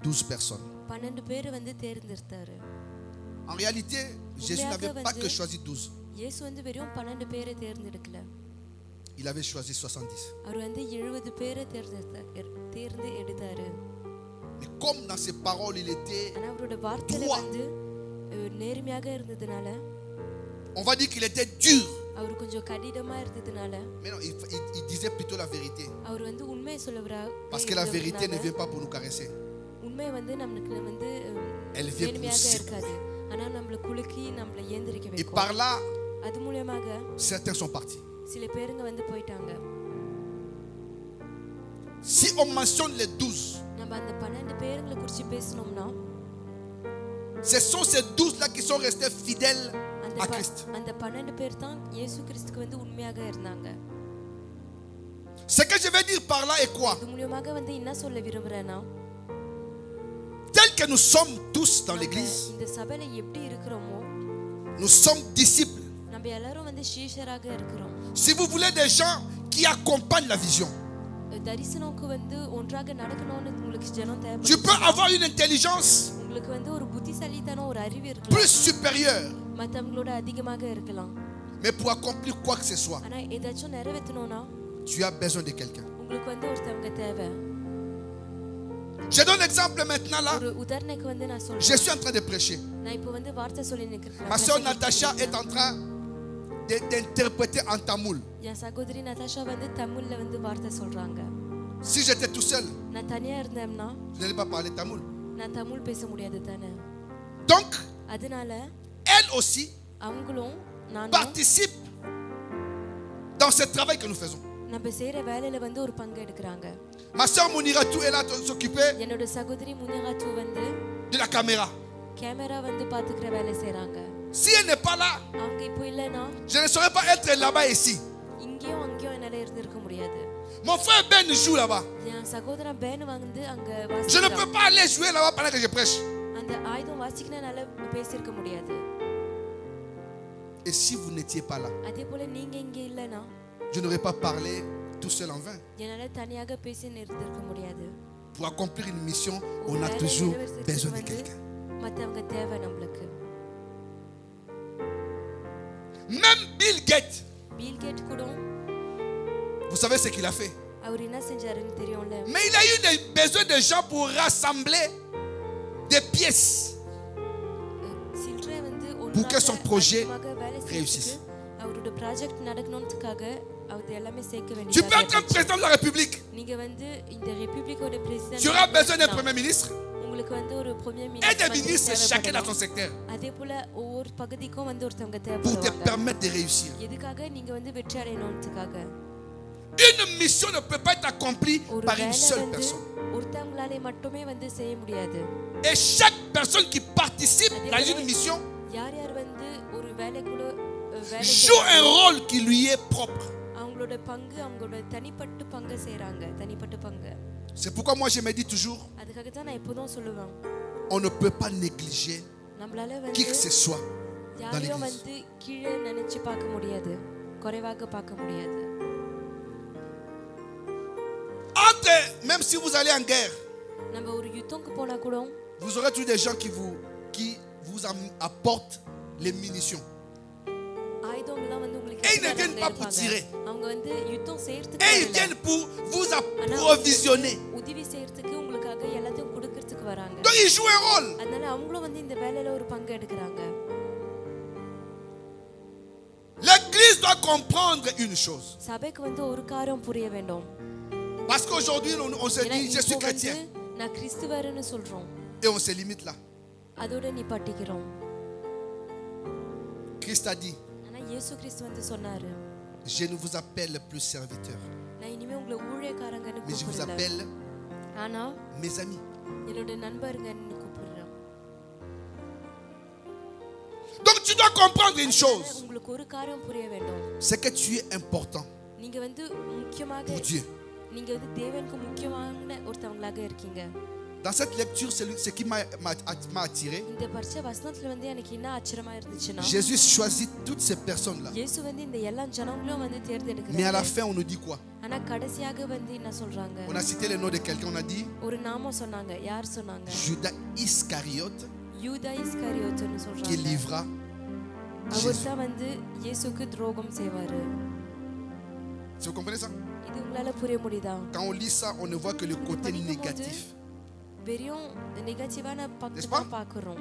12 personnes. 12 பேர் வந்து தேர்ந்தெடுத்தாரு. En réalité, Jésus n'avait pas que choisi 12. இயேசு வந்து வெறும் 12 பேரை தேர்ந்தெடுக்கல. Il avait choisi 70. அவர் வந்து 70 பேரை தேர்ந்து எடுத்தாரு. Mais comme dans ses paroles, il était ஆனா அவரோட வார்த்தையில droit. வந்து நேர்மையாக இருந்ததனால, On va dire qu'il était dur. அவர் கொஞ்சம் கடினமா இருந்ததனால, Mais non, il disait plutôt la vérité. அவர் வந்து உண்மையை சொல்லவரா. Parce que la vérité ne vient pas pour nous caresser. உண்மை வந்து நமக்கு வந்து Elle vient pour nous நேர்மையாக இருக்காது. secouer. ஆனா நம்மள குலுக்கி நம்மள ஏந்திரிக்க Et வைக்கும். par là, அது மூலமாக certains sont partis. சில பேருங்க வந்து போயிட்டாங்க. Si on mentionne les 12, நம்ம அந்த 12 பேருங்களை குறித்து பேசணும்னா, ce sont ces 12-là qui sont restés fidèles à Christ. அந்த 12 பேர் தான் இயேசு கிறிஸ்துக்கு வந்து உண்மையாக இருந்தாங்க. Ce que je veux dire par là est quoi? அது மூலமாக வந்து என்ன சொல்ல விரும்புறேன்னா, Tel que nous sommes tous dans l'église, இந்த சபையில எப்படி இருக்கிறோமோ, nous sommes disciples. நம்ம எல்லாரும் வந்து சீஷராக இருக்கிறோம். Si vous voulez des gens qui accompagnent la vision, தரிசனம்க்கு வந்து ஒன்றாக நடக்கணும்னு உங்களுக்கு ஜனம் tu தேவைப்படுது. peux avoir une intelligence உங்களுக்கு வந்து ஒரு புத்திசாலித்தனம், ஒரு அறிவு இருக்கலாம், plus supérieure, மற்றவங்களோட அதிகமாக இருக்கலாம். mais pour accomplir quoi que ce soit, ஆனா ஏதாச்சும் நிறைவேற்றணும்னா tu as besoin de quelqu'un. உங்களுக்கு வந்து ஒருத்தவங்க தேவை. Je donne l'exemple maintenant là. ஒரு உதாரணத்துக்கு வந்து நான் Je சொல்றேன். suis en train de prêcher. நான் இப்போ வந்து வார்த்தை சொல்லி நிக்கிறேன். Ma soeur Natacha est en train d'interpréter en tamoul. என் சகோதரி நதாஷா வந்து தமிழ்ல வந்து வார்த்தை சொல்றாங்க. Si j'étais tout seul, நான் தனியா இருந்தேன்னா je n'allais pas parler tamoul. நான் தமிழ் பேச முடியாது தானே. Donc, அதனால elle aussi அவங்களும் நானும் participe dans ce travail que nous faisons. நம்ம செய்யற வேலையில வந்து ஒரு பங்கு எடுக்கிறாங்க. Ma soeur Mouniratou est là de s'occuper என்னோட சகோதரி முனிராத்து வந்து de la caméra. கேமரா வந்து பாத்துக்கிற வேலை செய்றாங்க. Si elle n'est pas là, அவங்க இப்போ இல்லைன்னா je ne saurais pas être là-bas et ici. இங்கேயும் அங்கேயும் என்னால இருந்திருக்க முடியாது. Mon frère Ben joue là-bas. என் சகோதரன் பேன் வந்து அங்க Je ne வாசிக்கிறான். peux pas aller jouer là-bas pendant que je prêche. அந்த ஆயுதம் வாசிக்கனால பேசியிருக்க முடியாது. Et si vous n'étiez pas là, அதே போல நீங்க இங்க இல்லைன்னா je n'aurais pas parlé tout seul en vain. என்னால தனியாக பேசி இருந்திருக்க முடியாது. Pour accomplir une mission, on a toujours besoin de quelqu'un. மத்தவங்க தேவை நம்மளுக்கு. Même Bill Gates, Bill Gates கூட vous savez ce qu'il a fait. அவர் என்ன செஞ்சாருன்னு தெரியும்ல. Mais il a eu besoin de gens pour rassembler des pièces சில்ட்ரே வந்து pour que son projet வேலை réussisse. அவரோட ப்ராஜெக்ட் நடக்கணும்ன்றதுக்காக அவர் எல்லாமே சேர்க்க Tu வேண்டியது. peux être un président de la République. நீங்க வந்து இந்த ரிபப்ளிக்கோட president, Tu auras besoin d'un premier ministre உங்களுக்கு வந்து ஒரு premier et ministre des ministres chacun dans son secteur அதே போல ஒவ்வொரு பகுதிக்கும் வந்து ஒருத்தவங்க pour te தேவைப்படுவாங்க. permettre de réussir. எதுக்காக நீங்க வந்து வெற்றி அடையணும்ன்றதுக்காக. Une mission ne peut pas être accomplie ஒரு par une வேலை seule வந்து personne. ஒருத்தவங்களாலே மட்டுமே வந்து செய்ய முடியாது. Et chaque personne qui participe dans une mission யார் யார் வந்து ஒரு வேலைக்குள்ள வேலை joue un rôle qui lui est propre. அவங்களோட பங்கு, அவங்களோட தனிப்பட்ட பங்கு செய்றாங்க, தனிப்பட்ட பங்கு. C'est pourquoi moi je me dis toujours, அதுக்காக தான் நான் எப்போதும் சொல்லுவேன், on ne peut pas négliger நம்மளால qui que வந்து ce soit dans யாரையும் l'église. வந்து கீழே நினைச்சு பார்க்க முடியாது, குறைவாக பார்க்க முடியாது. Même si vous allez en guerre, நம்ம ஒரு யுத்தம்க்கு போனா கூட vous aurez tous des gens qui vous apportent les munitions. ஆயுதம்லாம் வந்து உங்களுக்கு Et ils ne viennent pas pour tirer. அவங்க வந்து யுத்தம் செய்யறதுக்கு Et ils viennent pour vous approvisionner. உதவி செய்யறதுக்கு ils jouent un rôle. அதனால அவங்களும் வந்து இந்த வேலையில ஒரு பங்கு எடுக்கறாங்க. L'église doit comprendre une chose. சபைக்கு வந்து ஒரு காரியம் புரிய வேண்டும். Parce qu'aujourd'hui on se dit je suis chrétien நான் கிறிஸ்தவர்னு சொல்றோம். et on se limite là. அதோட நிப்பாட்டிக்கிறோம். Christ a dit, ஆனா இயேசு கிறிஸ்து வந்து சொன்னாரு, je ne vous appelle plus serviteur, நான் இனிமே உங்களை ஊழியக்காரங்கன்னு mais je vous கூப்பிடல. appelle ஆனா mes amis. என்னோட நண்பர்கள்னு கூப்பிடுறேன். Donc tu dois comprendre une chose, உங்களுக்கு ஒரு காரியம் புரிய வேண்டும். c'est que tu es important நீங்க வந்து முக்கியமாக pour Dieu. நீங்க வந்து தேவனுக்கு முக்கியமான ஒருத்தவங்களாக இருக்கீங்க. Dans cette lecture, ce qui m'a attiré, இந்த பரிச்சை வசனத்துல வந்து எனக்கு என்ன ஆச்சரியமா இருந்துச்சுன்னா, Jésus choisit toutes ces personnes-là. இயேசு வந்து இந்த எல்லா ஜனங்களும் வந்து Mais à தேர்ந்தெடுக்கிறார். la fin, on nous dit quoi? ஆனா கடைசியாக வந்து என்ன சொல்றாங்க? On a cité le nom de quelqu'un, on a dit ஒரு நாமம் சொன்னாங்க. யார் சொன்னாங்க? Judas Iscariote, யூதா இஸ்காரியோத்துன்னு qui சொல்றாங்க. livra அவர் Jésus. தான் வந்து இயேசுக்கு துரோகம் செய்வாரு. Si vous comprenez ça? இது உங்களால புரிய முடியுதா? Quand on lit ça, on ne voit que le côté négatif. வெறும் நெகட்டிவான N'est-ce பக்கத்தை pas? தான் பார்க்கிறோம்.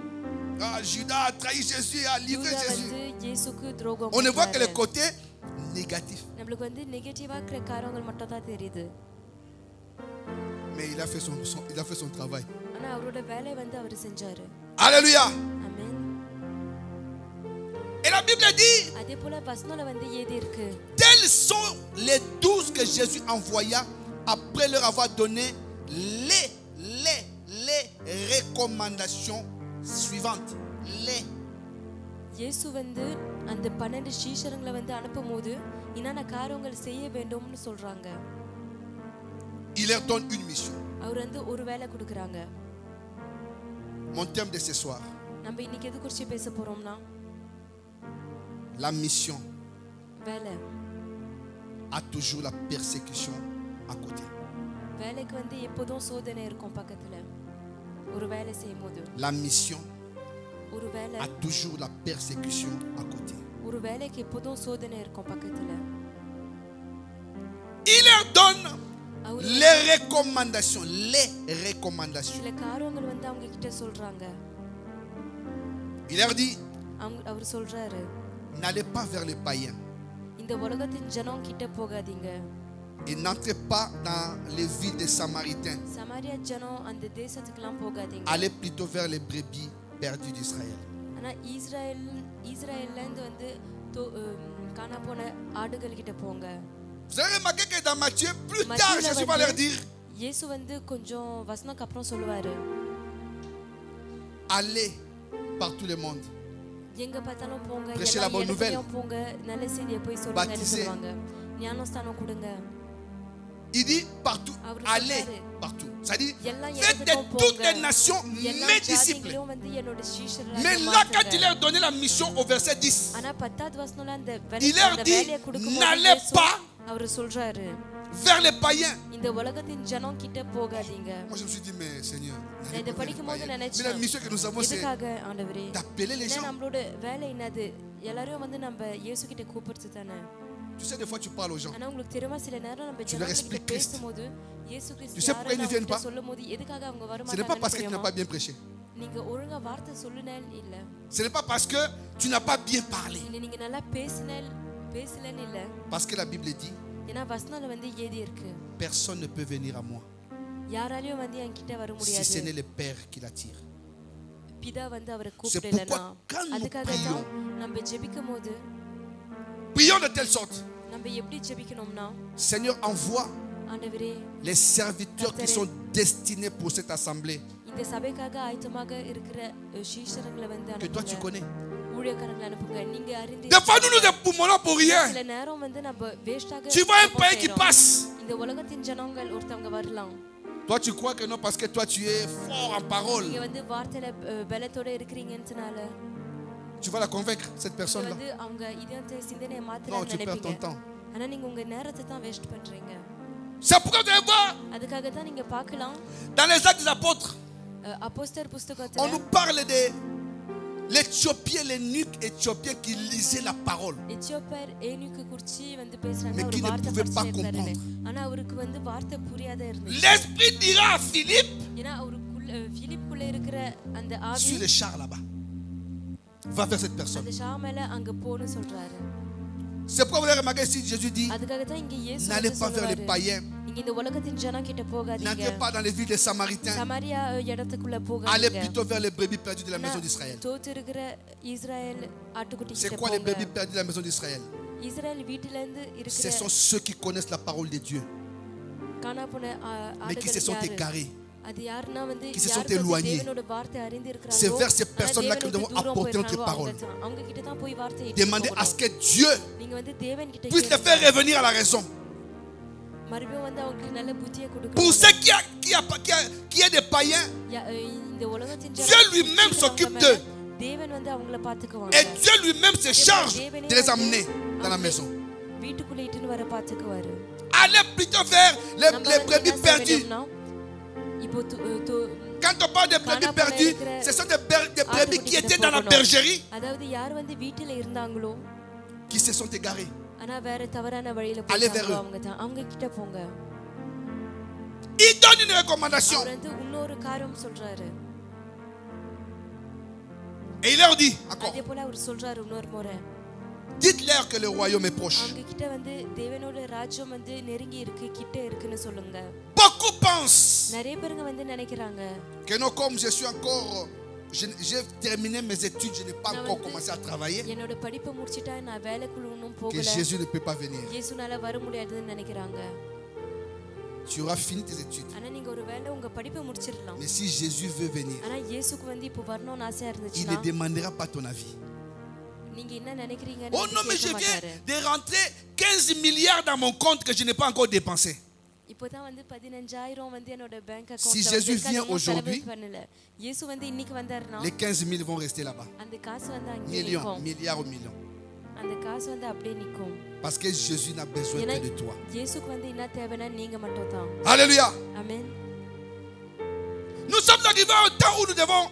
Ah, Judas a trahi Jésus, a livré யூதா Jésus. வந்து இயேசுக்கு துரோகம் On ne voit que le பண்ணாரு. côté négatif. நம்மளுக்கு வந்து நெகட்டிவா இருக்கிற காரியங்கள் மட்டும் தான் தெரியுது. Mais il a fait son travail. ஆனா அவரோட வேலையை வந்து அவர் செஞ்சாரு. Alléluia. ஆமென். Et la Bible dit, அதே போல வசனம்ல வந்து ஏதி இருக்கு. tels sont les 12 que Jésus envoya après leur avoir donné les recommandations suivantes. இயேசு வந்து அந்த 12 சீஷர்களை வந்து அனுப்பும்போது என்னென்ன காரியங்கள் செய்ய வேண்டும்னு சொல்றாங்க. Il leur donne une mission. அவர் வந்து ஒரு வேலை கொடுக்கறாங்க. Mon thème de ce soir, நம்ம இன்னைக்கு எது குறித்து பேச போறோம்னா, la mission வேலை. a toujours la persécution à côté. வேலைக்கு வந்து எப்போதும் சோதனை இருக்கும் பக்கத்துல. ஒரு வேலை செய்யும்போது La mission ஒரு வேலை a toujours la persécution à côté. ஒரு வேலைக்கு எப்போதும் சோதனை இருக்கும் பக்கத்துல. Il leur donne அவர் les recommandations. சில காரியங்கள் வந்து அவங்க கிட்ட சொல்றாங்க. Il leur dit, அவர் சொல்றாரு, n'allez pas vers les païens இந்த உலகத்தின் ஜனம் கிட்ட போகாதீங்க. et n'entrez pas dans les villes des Samaritains. Samariya ஜனம் அந்த தேசத்துக்குலாம் போகாதீங்க. Allez plutôt vers les brebis perdues d'Israël. ஆனா இஸ்ரேல்ல இருந்து வந்து காணா போன ஆடுகள் கிட்ட போங்க. Vous avez remarqué que dans Matthieu, plus tard, Jésus va leur dire, இயேசு வந்து கொஞ்சம் வசனக்கு அப்புறம் சொல்லுவாரு, allez par tout le monde. எங்க பார்த்தாலும் போங்க, Prêchez எல்லா la bonne nouvelle. இடத்துலயும் போங்க, நல்ல செய்தியை போய் சொல்லுங்கன்னு Baptisez. சொல்லுவாங்க. ஞானஸ்தானம் கொடுங்க. Il dit partout, Avru allez solraru. partout. Ça dit, எல்லா faites de இடத்துக்கும் toutes போங்க. les nations எல்லா mes disciples. ஜாதிகளையும் வந்து என்னோட சீஷர்களாக Mais là, quand மாத்துங்க. il leur donnait la mission au verset 10, ஆனா 10வது வசனம்ல அந்த Il leur dit, வேலையை கொடுக்கும்போது n'allez இயேசு pas அவர் சொல்றாரு, vers les païens. இந்த உலகத்தின் ஜனம் கிட்ட போகாதீங்க. Moi, je me suis dit, mais Seigneur, நான் n'allez இதை pas vers les படிக்கும்போது païens. Mais la நினைச்சேன், mission que nous avons, c'est எதுக்காக ஆண்டவரே? d'appeler les ஏன்னா gens. நம்மளோட வேலை என்னது? எல்லாரையும் வந்து நம்ம இயேசு கிட்ட கூப்பிடுறது தானே. Tu sais, des fois, tu parles aux gens. ஆனா உங்களுக்கு தெரியுமா, சில நேரம் நம்ம Tu leur ஜனங்களுக்கு expliques Christ. பேசும்போது இயேசு கிறிஸ்து Tu sais pourquoi ils ne viennent pas? சொல்லும்போது எதுக்காக அவங்க வர Ce n'est pas parce que tu n'as மாட்டாங்கன்னு pas bien prêché. நீங்க ஒழுங்கா வார்த்தை சொல்லுனேன்னு இல்ல, Ce n'est pas parce que tu n'as pas bien parlé. இல்ல நீங்க நல்லா பேசலன்னு இல்ல. Parce que la Bible dit, ஏன்னா வசனம்ல வந்து ஏதி இருக்கு, personne ne peut venir à moi யாராலையும் வந்து என்கிட்ட வர si முடியாது, ce n'est le Père qui l'attire. பிதா வந்து அவரை C'est கூப்பிடலனா. pourquoi quand nous அதுக்காக prions, தான் நம்ம ஜெபிக்கும் போது prions de telle sorte, நம்ம எப்படி ஜெபிக்கணும்னா, Seigneur, envoie ஆண்டவரே les serviteurs qui sont destinés pour cette assemblée, இந்த சபைக்காக ஆயத்தமாக இருக்கிற சீஷர்களை வந்து que toi tu அனுப்புங்க, connais. ஊழியக்காரங்களை அனுப்புங்க. நீங்க அறிந்து Des fois, nous nous époumonons pour rien. சில நேரம் வந்து நம்ம வேஸ்டாக Tu vois un païen qui passe. இந்த உலகத்தின் ஜனங்கள் ஒருத்தவங்க வரலாம். Toi, tu crois que non, parce que toi, tu es fort en parole. நீங்க வந்து வார்த்தையில பலத்தோட இருக்கிறீங்கன்றனால Tu vas la convaincre, cette personne-là. வந்து அவங்க இதயத்தை சிந்தனையை Non, மாத்தலாம்னு tu perds ton நினைப்பீங்க. temps. ஆனா நீங்க உங்க நேரத்தை தான் வேஸ்ட் பண்றீங்க. C'est pourquoi vous allez voir, அதுக்காக தான் நீங்க பார்க்கலாம், dans les Actes des Apôtres, அப்போஸ்தலர் on புத்தகத்துல nous parle de l'Éthiopien, l'eunuque éthiopien qui lisait la parole. எத்தியோப்பியர் ஏனுக்கு குறிச்சி வந்து பேசுறாங்க. Mais ஒரு qui ne வார்த்தை pouvait pas படிச்சிருந்தாரு, comprendre. ஆனா அவருக்கு வந்து வார்த்தை புரியாத இருந்துச்சு. L'Esprit dira à Philippe, ஏன்னா அவருக்குள்ள பிலிப்புக்குள்ள இருக்கிற அந்த ஆவி sur les chars là-bas. Va vers cette personne. அந்த ஷாமேல அங்க போன்னு சொல்றாரு. C'est pourquoi vous avez remarqué ici, Jésus dit, அதுக்காக தான் இங்க இயேசு n'allez pas vers les païens, இங்க இந்த உலகத்தின் ஜனம் கிட்ட போகாதீங்க. n'entrez pas dans les villes des Samaritains, Samariya இடத்துக்குள்ள allez போகாதீங்க. plutôt vers les brebis perdues de la maison d'Israël. தோத்து இருக்கிற இஸ்ரவேல் ஆட்டுக்குட்டி C'est கிட்ட quoi les போங்க. brebis perdues de la maison d'Israël? இஸ்ரவேல் வீட்டில இருந்து Ce இருக்கிற sont ceux qui connaissent la parole de Dieu, காணாபோன mais qui se sont ஆடுகள் யாரு? égarés. அது யாருன்னா வந்து qui se sont யாருக்கு éloignés. தேவனோட வார்த்தை அறிந்து இருக்கிறாங்களோ, C'est vers ces ஆனா personnes-là que nous தேவனை devons விட்டு தூரம் apporter notre போயிருக்காங்களோ, parole. அவங்க கிட்ட தான் போய் வார்த்தையை Demandez à ce போகணும். que Dieu நீங்க வந்து தேவன் கிட்ட puisse les கேளுங்க. faire revenir à la raison. மறுபடியும் வந்து அவங்களுக்கு நல்ல புத்தியை Pour கொடுக்கணும். ceux qui est des païens, இந்த உலகத்தின் Dieu ஜனங்கள் lui-même இருக்கிறவங்க s'occupe மேல d'eux. தேவன் வந்து அவங்கள பாத்துக்குவாங்க. Et Dieu lui-même se charge de les amener dans la maison. வீட்டுக்குள்ள இட்டுன்னு வர பாத்துக்குவாரு. Allez plutôt vers les brebis perdues. இப்போ Quand on parle de brebis perdues, ce sont des brebis qui étaient dans la bergerie, அதாவது யார் வந்து வீட்டில இருந்தாங்களோ, qui se sont égarés. ஆனா வேற தவறான வழியில Allez vers போறாங்க, eux. அவங்க தான் அவங்க கிட்ட போங்க. Il donne une recommandation. அவர் வந்து இன்னொரு காரியம் சொல்றாரு. Et il leur dit encore, அதே போல அவர் சொல்றாரு இன்னொரு முறை, dites-leur que le royaume est proche. அவங்க கிட்ட வந்து தேவனோட ராஜ்யம் வந்து நெருங்கி இருக்கு, கிட்ட இருக்குன்னு சொல்லுங்க. Beaucoup pensent நிறைய பேருங்க வந்து நினைக்கிறாங்க, que non, comme je suis encore, j'ai terminé mes études, je n'ai pas encore commencé à travailler, என்னோட படிப்பை முடிச்சிட்டா நான் வேலைக்குள்ள இன்னும் que போகல, Jésus ne peut pas venir. இயேசுனால வர முடியாதுன்னு நினைக்கிறாங்க. Tu auras fini tes études. ஆனா நீங்க ஒரு வேளை உங்க படிப்பை முடிச்சிரலாம். Mais si Jésus veut venir, ஆனா இயேசுக்கு வந்து இப்போ வரணும்னு ஆசையா il இருந்துச்சுன்னா ne demandera pas ton avis. நீங்க என்ன நினைக்கிறீங்கன்னு Oh non, mais je கேட்க viens மாட்டாரு. de rentrer 15 milliards dans mon compte que je n'ai pas encore dépensé. இப்போதான் வந்து 15,000 வந்து என்னோட பேங்க் Si அக்கவுண்ட்ல Jésus vient aujourd'hui, பண்ணல. இயேசு வந்து இன்னைக்கு வந்தாருன்னா les 15 000 vont rester là-bas. அந்த காசு வந்து அங்கே Millions, நிக்கும். milliards ou millions. அந்த காசு வந்து அப்படியே நிக்கும். Parce que Jésus n'a besoin ஏன்னா que de toi. இயேசுக்கு வந்து என்ன தேவைன்னா நீங்க மட்டும் தான். Alléluia. ஆமென். Nous sommes arrivés à un temps où nous devons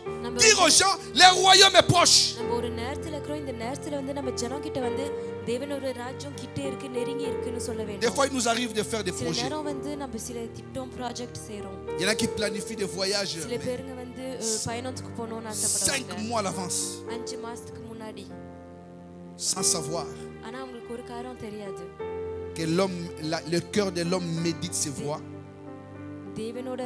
dire aux gens, le royaume est proche. நம்ம ஒரு நேரத்துல இருக்கிறோம். இந்த நேரத்துல வந்து நம்ம ஜனம் கிட்ட வந்து தேவனோட ராஜ்யம் கிட்ட இருக்கு, நெருங்கி இருக்குன்னு சொல்ல Des வேண்டும். fois, il nous arrive de faire des சில projets. நேரம் வந்து நம்ம சில திட்டம் ப்ராஜெக்ட் செய்றோம். Il y en a qui planifient des voyages சில பேருங்க வந்து பயணத்துக்கு போகணும்னு 5 ஆசைப்படுறாங்க. mois à l'avance, 5 மாசத்துக்கு முன்னாடி. sans savoir ஆனா அவங்களுக்கு ஒரு காரணம் தெரியாது. que le cœur de l'homme médite ses voies. தேவனோட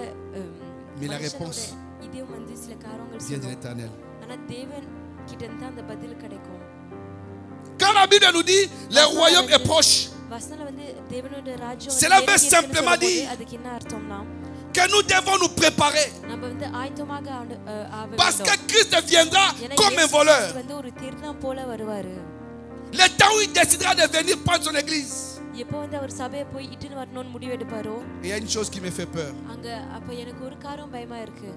Mais la மனுஷனோட réponse இதயம் வந்து சில காரணங்கள் vient de சொல்லும். l'Éternel. ஆனா தேவன் கிட்ட இருந்து அந்த பதில் கிடைக்கும். Quand la Bible nous dit le royaume est proche, வசனம் வந்து தேவனோட ராஜ்யம் Cela veut நெருங்கி இருக்குன்னு simplement சொல்லும்போது dire அதுக்கு என்ன அர்த்தம்னா que nous devons nous préparer. நம்ம வந்து ஆயத்தமாக ஆக Parce que வேண்டும். Christ viendra ஏன்னா comme un இயேசு voleur. கிறிஸ்து வந்து ஒரு திருடன் போல வருவாரு. Le temps où il décidera de venir prendre son église. எப்போ வந்து அவர் சபையை போய் இட்டுன்னு வரணும்னு முடிவெடுப்பாரோ, Et il y a une chose qui me fait peur. அங்க அப்ப எனக்கு ஒரு காரணம் பயமா இருக்கு.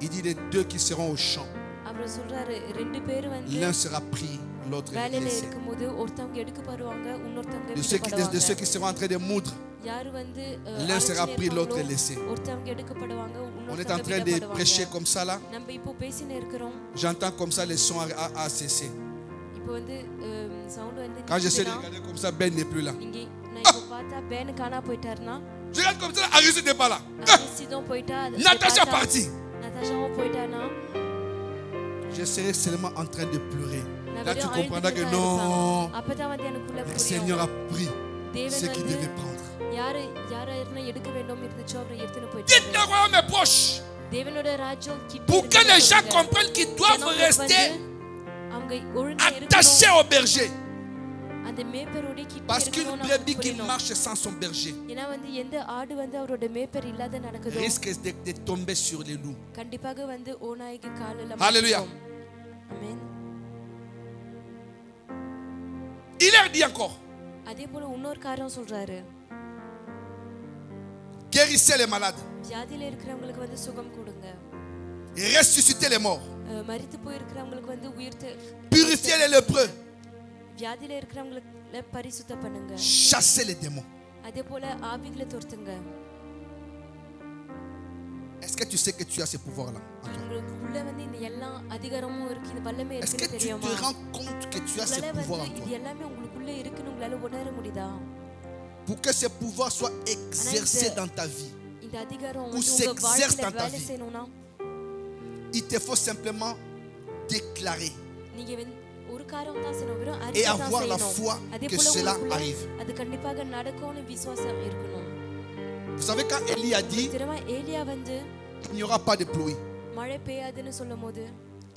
Il dit les deux qui seront au champ. அவர் சொல்றாரு 2 பேர் வந்து L'un sera pris, l'autre வேலையில laissé. இருக்கும்போது ஒருத்தவங்க எடுக்கப்படுவாங்க, இன்னொருத்தவங்க De விடப்படுவாங்க. ceux qui seront en train de moudre, யாரு வந்து l'un sera அழைச்சின்னு pris, l'autre இருப்பாங்களோ, laissé. ஒருத்தவங்க எடுக்கப்படுவாங்க, On est en இன்னொருத்தவங்க train de விடப்படுவாங்க. prêcher comme ça là. நம்ம இப்போ பேசினே இருக்கிறோம். J'entends comme ça les sons à cesser. இப்போ வந்து சவுண்ட் வந்து Quand j'essaie de நிக்குதுன்னா, regarder comme ça, Ben n'est plus là. இங்க நான் இப்போ பார்த்தா பேன் காணா போயிட்டாருன்னா, Je regarde comme ça, Aristide n'est pas là. அரிசிதம் போயிட்டா, Natacha parti. நதாஷாவும் போயிட்டானா, Je serai seulement en train de pleurer. நான் Là, tu வெறும் comprendras que அழுதுட்டு தான் இருப்பேன். non, அப்பதான் வந்து எனக்குள்ள le புரியும். Seigneur a pris தேவன் ce qu'il வந்து devait prendre. யாரை எடுக்க வேண்டும் இருந்துச்சோ அவரை எடுத்துன்னு Dites போயிட்டாரு. le royaume est proche. தேவனோட ராஜ்யம் கிட்ட Pour que இருக்குன்னு les gens சொல்லுங்க. comprennent qu'ils doivent ஜனங்களுக்கு rester வந்து அவங்க ஒழுங்கா attachés இருக்கணும். au berger. அந்த மேய்ப்பரோட கிட்ட Parce qu'une இருக்கணும்னு brebis அவங்களுக்கு qui புரியணும். marche sans son berger ஏன்னா வந்து எந்த ஆடு வந்து அவரோட மேய்ப்பர் இல்லாத நடக்குதோ risque de tomber sur les loups. கண்டிப்பாக வந்து ஓநாய்க்கு காலில் Alléluia. ஆமென். Il leur dit encore, அதே போல இன்னொரு காரணம் சொல்றாரு, guérissez les malades, வியாதியில இருக்கிறவங்களுக்கு வந்து சுகம் கொடுங்க, ressuscitez les morts, மரித்து போயிருக்கிறவங்களுக்கு வந்து உயிர்த்து, purifiez les lépreux, வியாதியில இருக்கிறவங்களை பரிசுத்த பண்ணுங்க, chassez les démons. அதே போல ஆவிகளை துரத்துங்க. Est-ce que tu sais que tu as ces pouvoirs-là en toi? உங்களுக்குள்ள வந்து இந்த எல்லா அதிகாரமும் இருக்கு, இந்த வல்லமை Est-ce que இருக்குன்னு tu தெரியுமா? te rends compte que tu as ces உங்களால pouvoirs வந்து en இது toi? எல்லாமே உங்களுக்குள்ள இருக்குன்னு உங்களால உணர முடியுதா? Pour que ces pouvoirs soient exercés dans ta vie, இந்த அதிகாரம் Ou வந்து உங்க s'exerce வாழ்க்கையில dans ta வேலை vie. செய்யணும்னா Il te faut simplement déclarer நீங்க ஒரு காரியம் தான் செய்யணும், வெறும் et அறிக்கை தான் avoir la செய்யணும். foi அதே que போல cela உங்களுக்குள்ள arrive. அது கண்டிப்பாக நடக்கும்னு விசுவாசம் இருக்கணும். Vous savez, quand Élie a dit திரும்ப ஏலியா வந்து il n'y aura pas de pluie, மழை பெய்யாதுன்னு சொல்லும்போது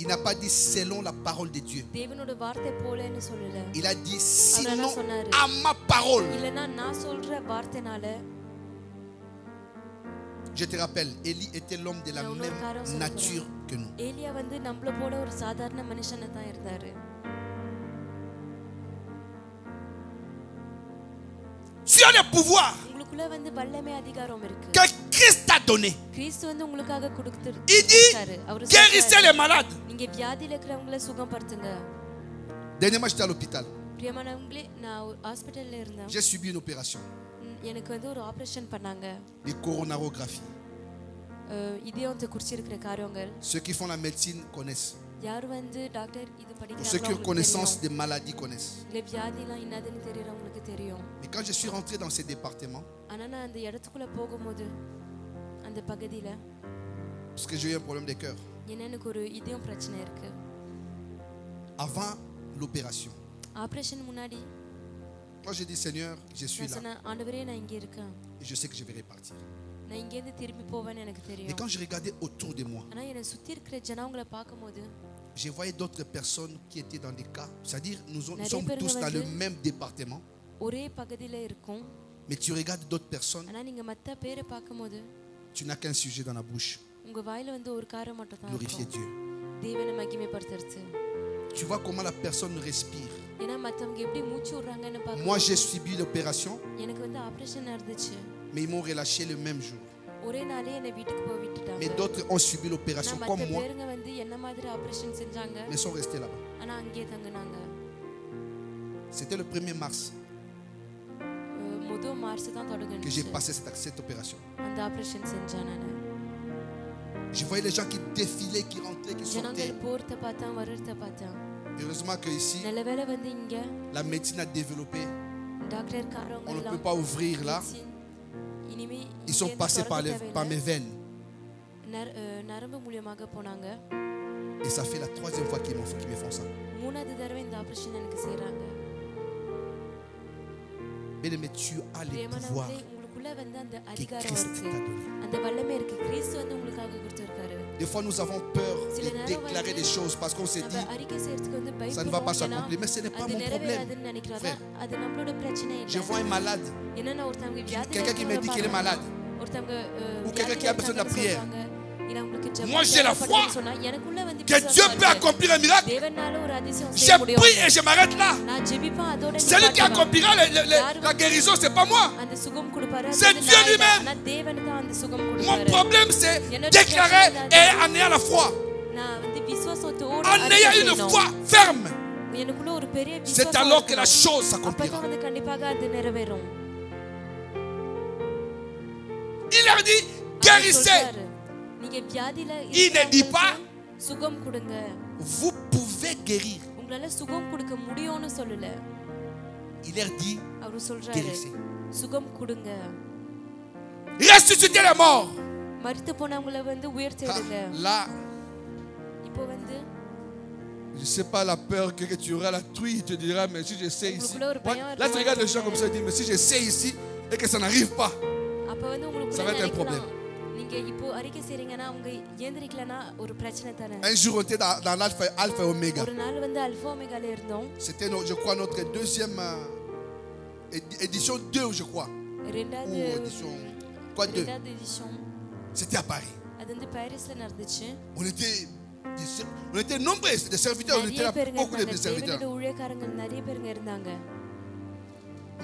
il n'a pas dit selon la parole de Dieu. தேவனோட வார்த்தை போலன்னு சொல்லல. Il a dit sinon சொன்னாரு. à ma parole. இல்லனா நான் சொல்ற வார்த்தைனால. Je te rappelle, Élie était l'homme de la même nature que nous. ஏலியா வந்து நம்மள போல ஒரு சாதாரண மனுஷனா தான் இருந்தாரு. Tu as le pouvoir உங்களுக்குள்ள வந்து வல்லமை அதிகாரம் இருக்கு. que Christ t'a donné. கிறிஸ்து வந்து உங்களுக்காக கொடுத்திருக்காரு. Il dit guérissez les malades. நீங்க வியாதியில இருக்கிறவங்கள சுகப்படுத்துங்க. Dernièrement, j'étais à l'hôpital. பிரியமானவங்களே, நான் ஹாஸ்பிடல்ல இருந்தேன். J'ai subi une opération. எனக்கு வந்து ஒரு ஆபரேஷன் பண்ணாங்க. Les coronarographie. இதயத்தை குறிச்சு இருக்கிற காரியங்கள். Ceux qui font la médecine connaissent. யார் வந்து டாக்டர் இது படிக்கிறாங்க. Ceux qui ont connaissance des maladies connaissent. இந்த வியாதிலாம் என்னதுன்னு தெரியறவங்களுக்கு தெரியும். Mais quand je suis rentré dans ces départements, ஆனா நான் அந்த இடத்துக்குள்ள போகும்போது அந்த பகுதியில parce que j'ai eu un problème de cœur. எனக்கு ஒரு இதயம் பிரச்சனை இருக்கு. Avant l'opération, ஆபரேஷன் முன்னாடி moi j'ai dit Seigneur, je suis là. ஆண்டவரே, நான் இங்க இருக்கேன். Et je sais que je vais repartir. நான் இங்க இருந்து திரும்பி போவேன்னு எனக்கு தெரியும். Et quand je regardais autour de moi, ஆனா என்ன சுத்தி இருக்கிற ஜனங்களை பாக்கும்போது je voyais d'autres personnes qui étaient dans des cas, c'est-à-dire nous sommes tous dans le même département. ஒரே பகுதியில இருக்கோம். Mais tu regardes d'autres personnes, ஆனா நீங்க மத்த பேரை பாக்கும்போது tu n'as qu'un sujet dans la bouche. உங்க வாயில வந்து ஒரு காரியம் மட்டும் தான் Glorifier இருக்கும். Dieu. தேவனை மகிமைப்படுத்துறது. Tu vois comment la personne respire. ஏன்னா மத்தவங்க எப்படி மூச்சு விடுறாங்கன்னு பாக்க. Moi j'ai subi l'opération. எனக்கு வந்து ஆபரேஷன் நடந்துச்சு. Mais ils m'ont relâché le même jour. ஒரே நாளே என்ன வீட்டுக்கு போய் விட்டுட்டாங்க. Mais d'autres ont subi l'opération comme moi. பேருங்க வந்து என்ன மாதிரி ஆபரேஷன் செஞ்சாங்க. Mais sont restés là-bas. ஆனா அங்கேயே தங்குனாங்க. C'était le 1er mars முதல் மார்ச் தான் தொடங்குச்சு. que j'ai passé cette opération. அந்த ஆபரேஷன் செஞ்சேன் நான். Je voyais les gens qui défilaient, qui rentraient, qui sortaient. ஜனங்கள் போறத பார்த்தா வரத பார்த்தா. Heureusement que ici, நல்லவேளை வந்து இங்க la médecine a développé. Doctor காரங்க On ne peut pas ouvrir là. Ils sont passés par mes veines. நரம்பு மூலமாக போனாங்க. Et ça fait la 3e fois qu'ils me font ça. மூணாவது தடவை இந்த ஆபரேஷன் எனக்கு செய்றாங்க. Bien-aimé, tu as le pouvoir que Christ t'a donné. அந்த வல்லமை இருக்கு. கிறிஸ்து வந்து உங்களுக்காக கொடுத்திருக்காரு. Des fois nous avons peur de déclarer des choses parce qu'on s'est dit ça ne va pas s'accomplir, mais ce n'est pas mon problème. Frère, je vois un malade, quelqu'un qui me dit qu'il est malade, ou quelqu'un qui a besoin de la prière. Moi j'ai la foi que Dieu peut accomplir un miracle. Je prie et je m'arrête là. Celui qui accomplira la guérison, ce n'est pas moi, c'est Dieu lui-même. Mon problème c'est déclarer et en ayant la foi, en ayant une foi ferme. C'est alors que la chose s'accomplira. Il leur dit guérissez. Il ne dit pas vous pouvez guérir. Il leur dit guérissez. Ressuscitez les morts. Là, je ne sais pas la peur que tu auras, la truie, tu te diras, mais si je sais ici. Là, tu regardes les gens comme ça et tu dis, mais si je sais ici et que ça n'arrive pas, ça va être un problème. Un jour, on était dans l'alpha et oméga. C'était, je crois, notre 2e édition 2, je crois. Ou édition, quoi, 2. C'était à Paris. On était nombreux, des serviteurs, on était là, beaucoup de serviteurs.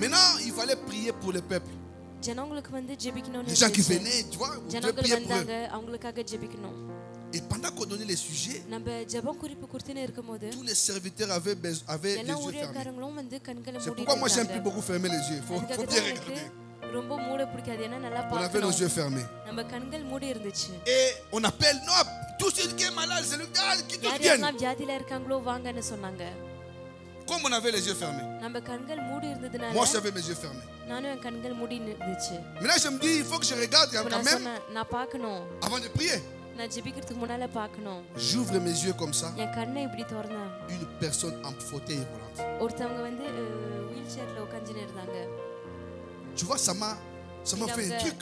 Maintenant, il fallait prier pour le peuple. Les gens qui venaient, tu vois, on devait prier pour eux. Et pendant qu'on donnait les sujets, tous les serviteurs avaient les yeux fermés. C'est pourquoi moi j'aime plus beaucoup fermer les yeux. Il faut bien regarder. On avait nos yeux fermés. Et on appelle, non, tous ceux qui sont malades, c'est le gars qui te viennent. Comme on avait les yeux fermés. Moi j'avais mes yeux fermés. Maintenant je me dis, il faut que je regarde quand même avant de prier. நான் ஜெபிக்கிறதுக்கு முன்னால பார்க்கணும். J'ouvre mes yeux comme ça. என் கண்ணை இப்படி திறந்தேன். Une personne en fauteuil roulant. ஒருத்தவங்க வந்து வீல் சேர்ல உட்கார்ந்துட்டு இருந்தாங்க. Tu vois, ça m'a fait un truc.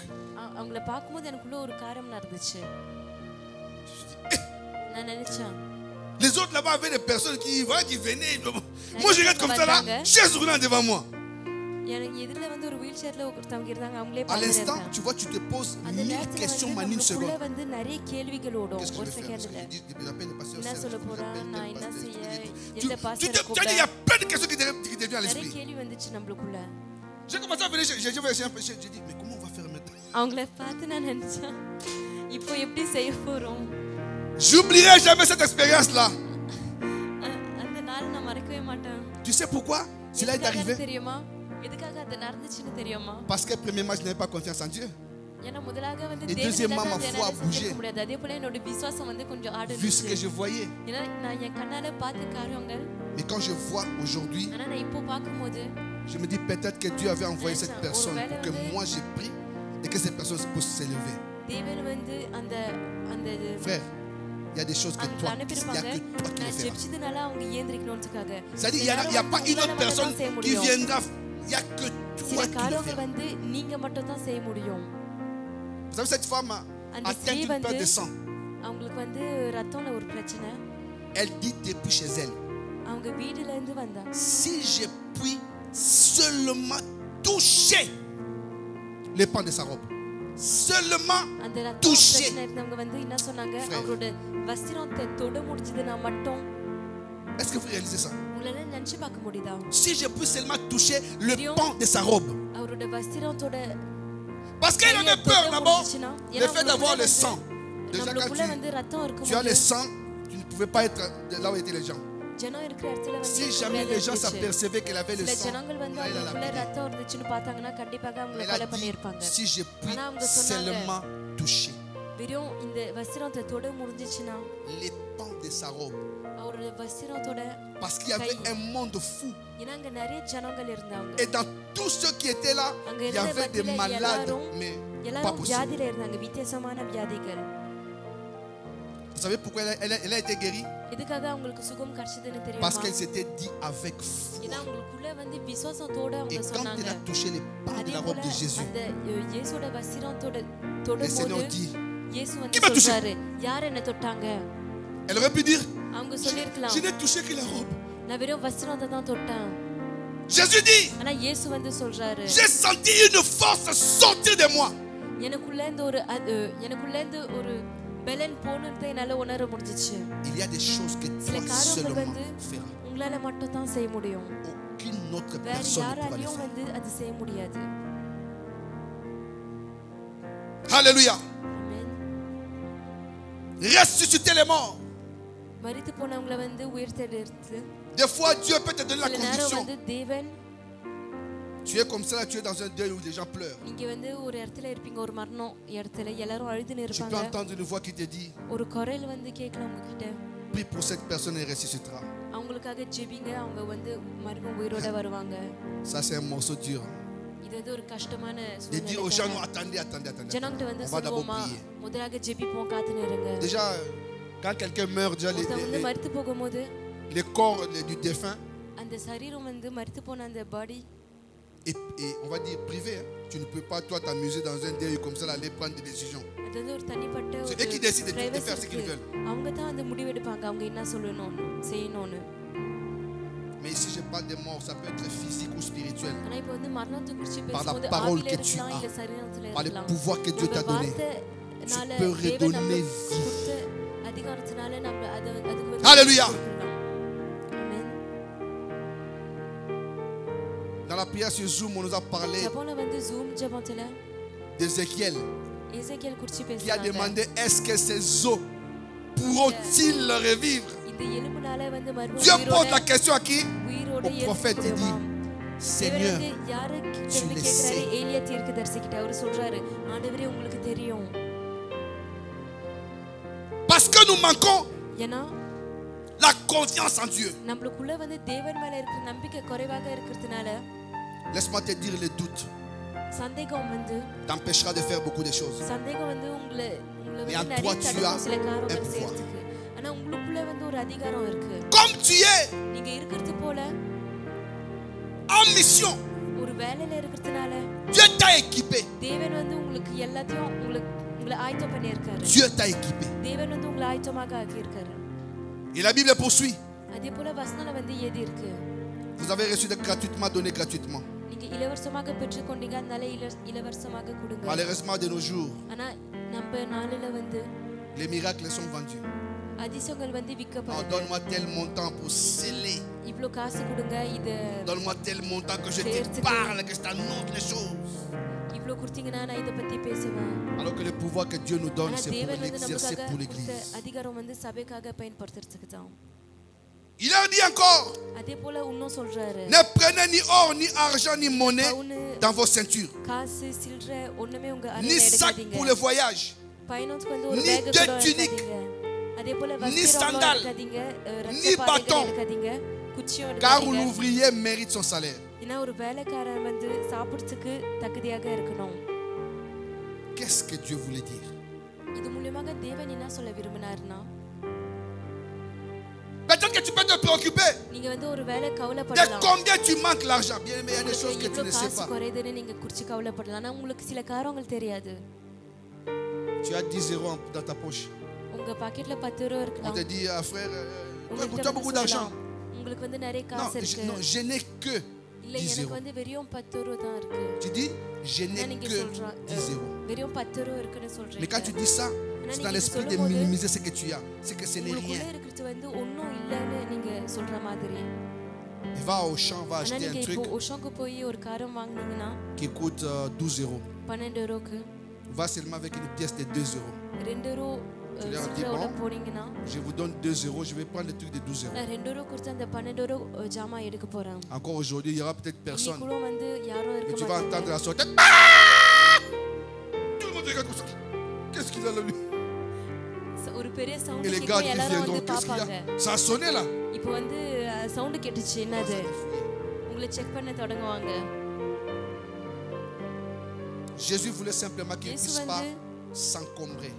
அவங்கள பார்க்கும்போது எனக்குள்ள ஒரு காரியம் நடந்துச்சு. நான் நினைச்சேன். Les autres là-bas avaient des personnes qui venaient. Moi je regarde comme ça là, chaise roulant devant moi. எனக்கு எதிரில வந்து ஒரு வீல் சேர்ல ஒருத்தவங்க இருந்தாங்க. அவங்களே À l'instant, tu vois, tu te poses 1000 questions en une seconde. வந்து நிறைய கேள்விகள் ஓடும் ஒரு செகண்ட்ல. என்ன சொல்ல போறேன், நான் என்ன செய்ய, எந்த பாஸ்டர் கூப்பிட. Il y a plein de questions qui te viennent à l'esprit. நிறைய கேள்வி வந்துச்சு நம்மளுக்குள்ள. J'ai commencé à venir, j'ai dit, mais comment on va faire maintenant? அவங்கள பார்த்து நான் நினைச்சேன், இப்போ எப்படி செய்ய போறோம்? J'oublierai jamais cette expérience là. அந்த நாள் நான் மறக்கவே மாட்டேன். Tu sais pourquoi cela est arrivé? தெரியுமா? எதுக்காக அது நடந்துச்சுன்னு தெரியுமா? Parce que premièrement, je n'avais pas confiance en Dieu. ஏன்னா முதலாக வந்து Et deuxièmement, ma foi a bougé. அதே போல என்னோட விசுவாசம் வந்து கொஞ்சம் ஆடுச்சு. Vu ce que je voyais. ஏன்னா நான் என் கண்ணால பார்த்த காரியங்கள். Mais quand je vois aujourd'hui, ஆனா நான் இப்போ பார்க்கும்போது je me dis peut-être que Dieu avait envoyé cette personne pour que moi j'ai pris et que cette personne puisse s'élever. தேவன் வந்து அந்த அந்த Frère, il y a des choses que toi, il y a que toi qui le feras. C'est-à-dire il n'y a pas une autre personne qui viendra. Il n'y a que toi qui le feras. Vous savez, cette femme a atteint une perte de sang. Elle dit depuis chez elle, si je puis seulement toucher les pans de sa robe, seulement toucher. Est-ce que vous réalisez ça? Si je peux seulement toucher le pan de sa robe. Parce qu'elle avait peur d'abord, le fait d'avoir le sang. Déjà quand tu as le sang, tu ne pouvais pas être là où étaient les gens. Si jamais les gens s'apercevaient qu'elle avait le sang, elle a dit, si je puis seulement toucher les pans de sa robe. Parce qu'il y avait un monde fou. Et dans tous ceux qui étaient là, il y avait des malades, mais pas possible. Vous savez pourquoi elle a été guérie? Parce qu'elle s'était dit avec foi. Et quand elle a touché les pans de la robe de Jésus, le Seigneur dit, qui m'a touché? Elle aurait pu dire, je n'ai touché que la robe. Jésus dit, j'ai senti une force sortir de moi. Il y a des choses que toi seulement feras. Aucune autre personne ne pourra le faire. Alléluia. Ressusciter les morts. Des fois, Dieu peut te donner la condition. Tu es comme ça, tu es dans un deuil où les gens pleurent. Tu peux entendre une voix qui te dit, prie pour cette personne et ressuscitera. Ça, c'est un morceau dur. De dire aux gens, non, attendez. On va d'abord prier. Déjà, quand quelqu'un meurt, déjà les corps du défunt, et on va dire privé, hein. Tu ne peux pas toi t'amuser dans un deuil comme ça, aller prendre des décisions. C'est eux qui décident de faire ce qu'ils veulent. Mais ici je parle des morts, ça peut être physique ou spirituel. Par la parole que tu as, par le pouvoir que Dieu t'a donné, tu peux redonner vie. Alléluia. Dans la prière sur Zoom, on nous a parlé d'Ézéchiel qui a demandé, est-ce que ces os pourront-ils revivre? Dieu pose la question à qui? Au prophète. Il dit, Seigneur, tu le sais. Parce que nous manquons la confiance en Dieu. Laisse-moi te dire le doute. t'empêchera de faire beaucoup de choses. Mais en toi, tu as un pouvoir. Comme tu es en mission, Dieu t'a équipé. Dieu t'a équipé. Et la Bible poursuit. Vous avez reçu gratuitement, donné gratuitement. Malheureusement, de nos jours, les miracles sont vendus. Oh, donne-moi tel montant pour sceller. Donne-moi tel montant que je te parle, que je t'annonce les choses. Alors que le pouvoir que Dieu nous donne, c'est pour l'exercer pour l'Église. Il leur dit encore, ne prenez ni or, ni argent, ni monnaie dans vos ceintures, ni sac pour le voyage, ni deux tuniques, ni sandales, ni bâton, car l'ouvrier mérite son salaire. Qu'est-ce que Dieu voulait dire? Peut-être que tu peux te préoccuper de combien tu manques l'argent. Bien aimé, il y a des choses que tu ne sais pas. Tu as 10 euros dans ta poche. On te dit, frère, tu as beaucoup d'argent. Non, je n'ai que 10 euros. Tu dis, je n'ai que 10 euros. Mais quand tu dis ça, c'est dans l'esprit de minimiser ce que tu as. C'est que ce n'est rien. Il va au champ, va acheter un truc qui coûte 12 euros. Il va seulement avec une pièce de 2 euros. Tu leur dis, bon, je vous donne 2 euros, je vais prendre le truc de 12 euros. Encore aujourd'hui, il y aura peut-être personne. Et tu vas entendre la sortie. Tout le monde regarde comme ça. Qu'est-ce qu'il a là, lui? Et les gars qui viendront, qu'est-ce qu'il y a? Ça a sonné là. Jésus voulait simplement qu'il ne puisse pas s'encombrer.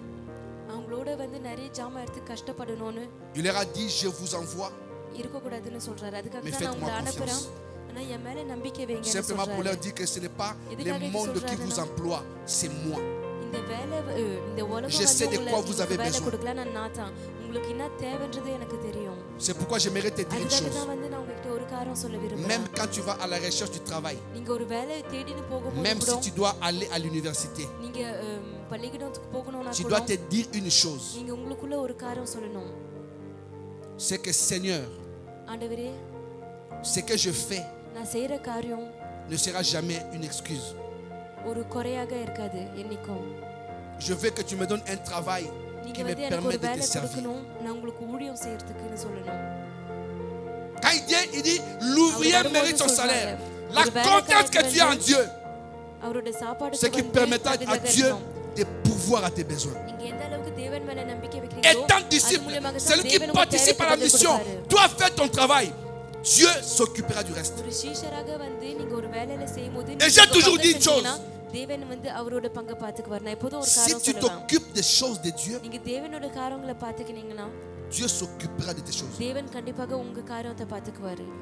Il leur a dit, je vous envoie, mais faites-moi confiance. Simplement pour leur dire que ce n'est pas le monde qui vous emploie, c'est moi. Je sais de quoi vous avez besoin. C'est pourquoi j'aimerais te dire une chose. Même quand tu vas à la recherche du travail, même si tu dois aller à l'université, tu dois te dire une chose. C'est que Seigneur, ce que je fais ne sera jamais une excuse. Je veux que tu me donnes un travail qui me permet de te servir. Quand il vient, il dit, l'ouvrier mérite son salaire. La confiance que tu as en Dieu, ce qui permettra à Dieu de pouvoir à tes besoins. Étant disciple, celui qui participe à la mission doit faire ton travail. Dieu s'occupera du reste. Et j'ai toujours dit une chose. Si tu t'occupes des choses de Dieu, Dieu s'occupera de tes choses.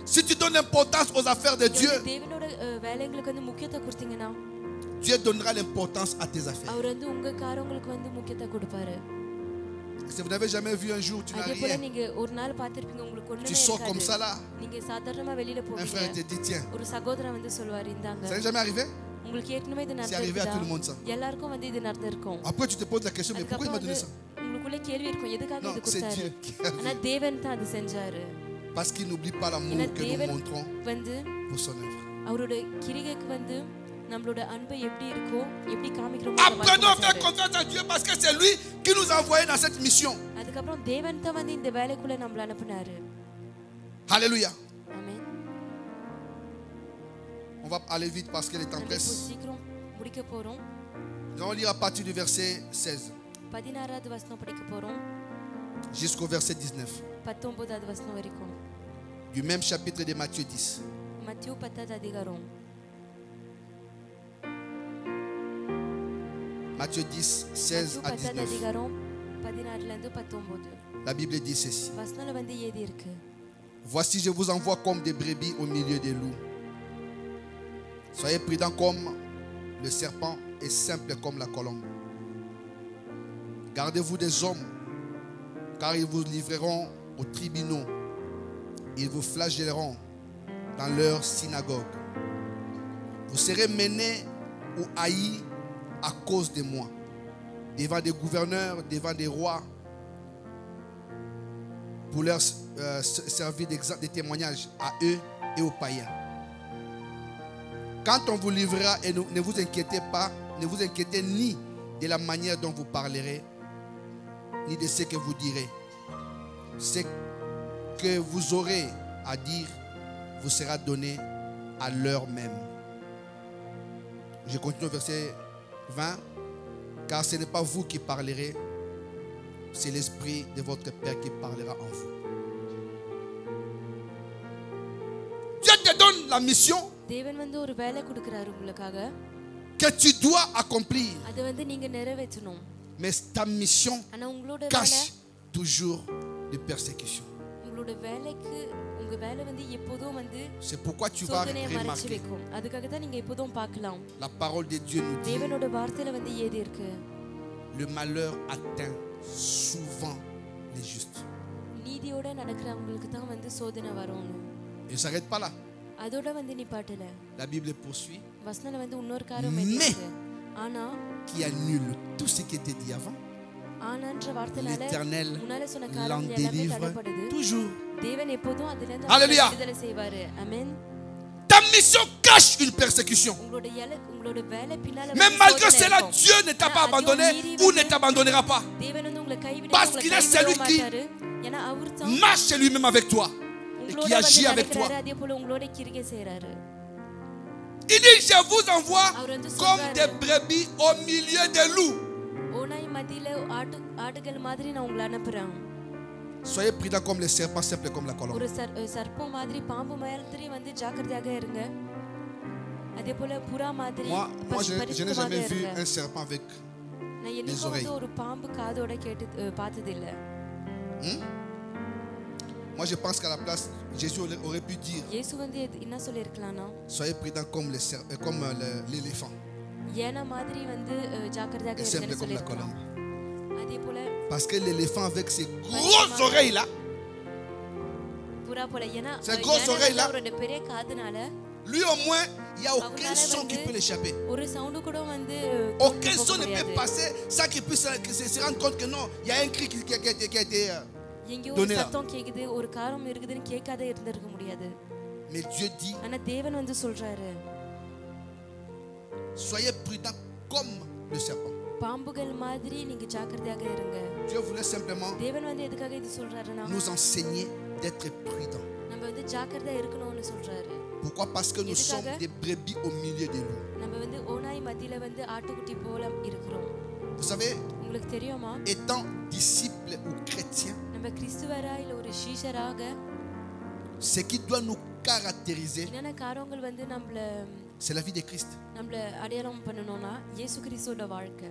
Si tu donnes l'importance aux affaires de Dieu, Dieu donnera l'importance à tes affaires. Si vous n'avez jamais vu un jour, tu n'as rien. Tu sors comme ça là. Un frère te dit, tiens. Ça n'est jamais arrivé? C'est arrivé à tout le monde ça. Après tu te poses la question, mais pourquoi il m'a donné ça? Non, c'est Dieu qui a fait. Parce qu'il n'oublie pas l'amour que nous montrons pour son œuvre. Apprenons à faire confiance à Dieu parce que c'est lui qui nous a envoyés dans cette mission. Alléluia. On va aller vite parce que le temps presse. Nous allons lire à partir du verset 16 jusqu'au verset 19 du même chapitre de Matthieu 10. Matthieu 10, 16 à 19. La Bible dit ceci. Voici, je vous envoie comme des brebis au milieu des loups. Soyez prudents comme le serpent et simples comme la colombe. Gardez-vous des hommes, car ils vous livreront aux tribunaux. Ils vous flagelleront dans leur synagogue. Vous serez menés ou haïs à cause de moi, devant des gouverneurs, devant des rois, pour leur servir de témoignage à eux et aux païens. Quand on vous livrera, et ne vous inquiétez pas, ne vous inquiétez ni de la manière dont vous parlerez, ni de ce que vous direz. Ce que vous aurez à dire vous sera donné à l'heure même. Je continue au verset 20. Car ce n'est pas vous qui parlerez, c'est l'Esprit de votre Père qui parlera en vous. Dieu te donne la mission que tu dois accomplir. Mais ta mission cache toujours des persécutions. C'est pourquoi tu vas remarquer. La parole de Dieu nous dit: le malheur atteint souvent les justes. Et ne s'arrête pas là. La Bible poursuit. Mais qui annule tout ce qui était dit avant, l'Éternel l'en délivre toujours. Alléluia. Ta mission cache une persécution. Mais malgré cela, Dieu ne t'a pas abandonné ou ne t'abandonnera pas. Parce qu'il est celui qui marche lui-même avec toi et qui agit avec toi. Il dit: je vous envoie comme des brebis au milieu des loups. Soyez prudents comme les serpents, simples comme la colombe. Moi, je n'ai jamais vu un serpent avec des oreilles. Moi, je pense qu'à la place, Jésus aurait pu dire: soyez prudents comme l'éléphant, et simples comme la colombe. Parce que l'éléphant avec ses grosses oreilles là, ces grosses oreilles là, lui au moins, il n'y a aucun son qui peut l'échapper. Aucun son ne peut passer sans qu'il puisse se rendre compte que non, il y a un cri qui a été donné là. Mais Dieu dit: soyez prudents comme le serpent. Dieu voulait simplement nous enseigner d'être prudents. Pourquoi? Parce que nous sommes des brebis au milieu des loups. Vous savez, étant disciples ou chrétiens, ce qui doit nous caractériser, c'est la vie de Christ,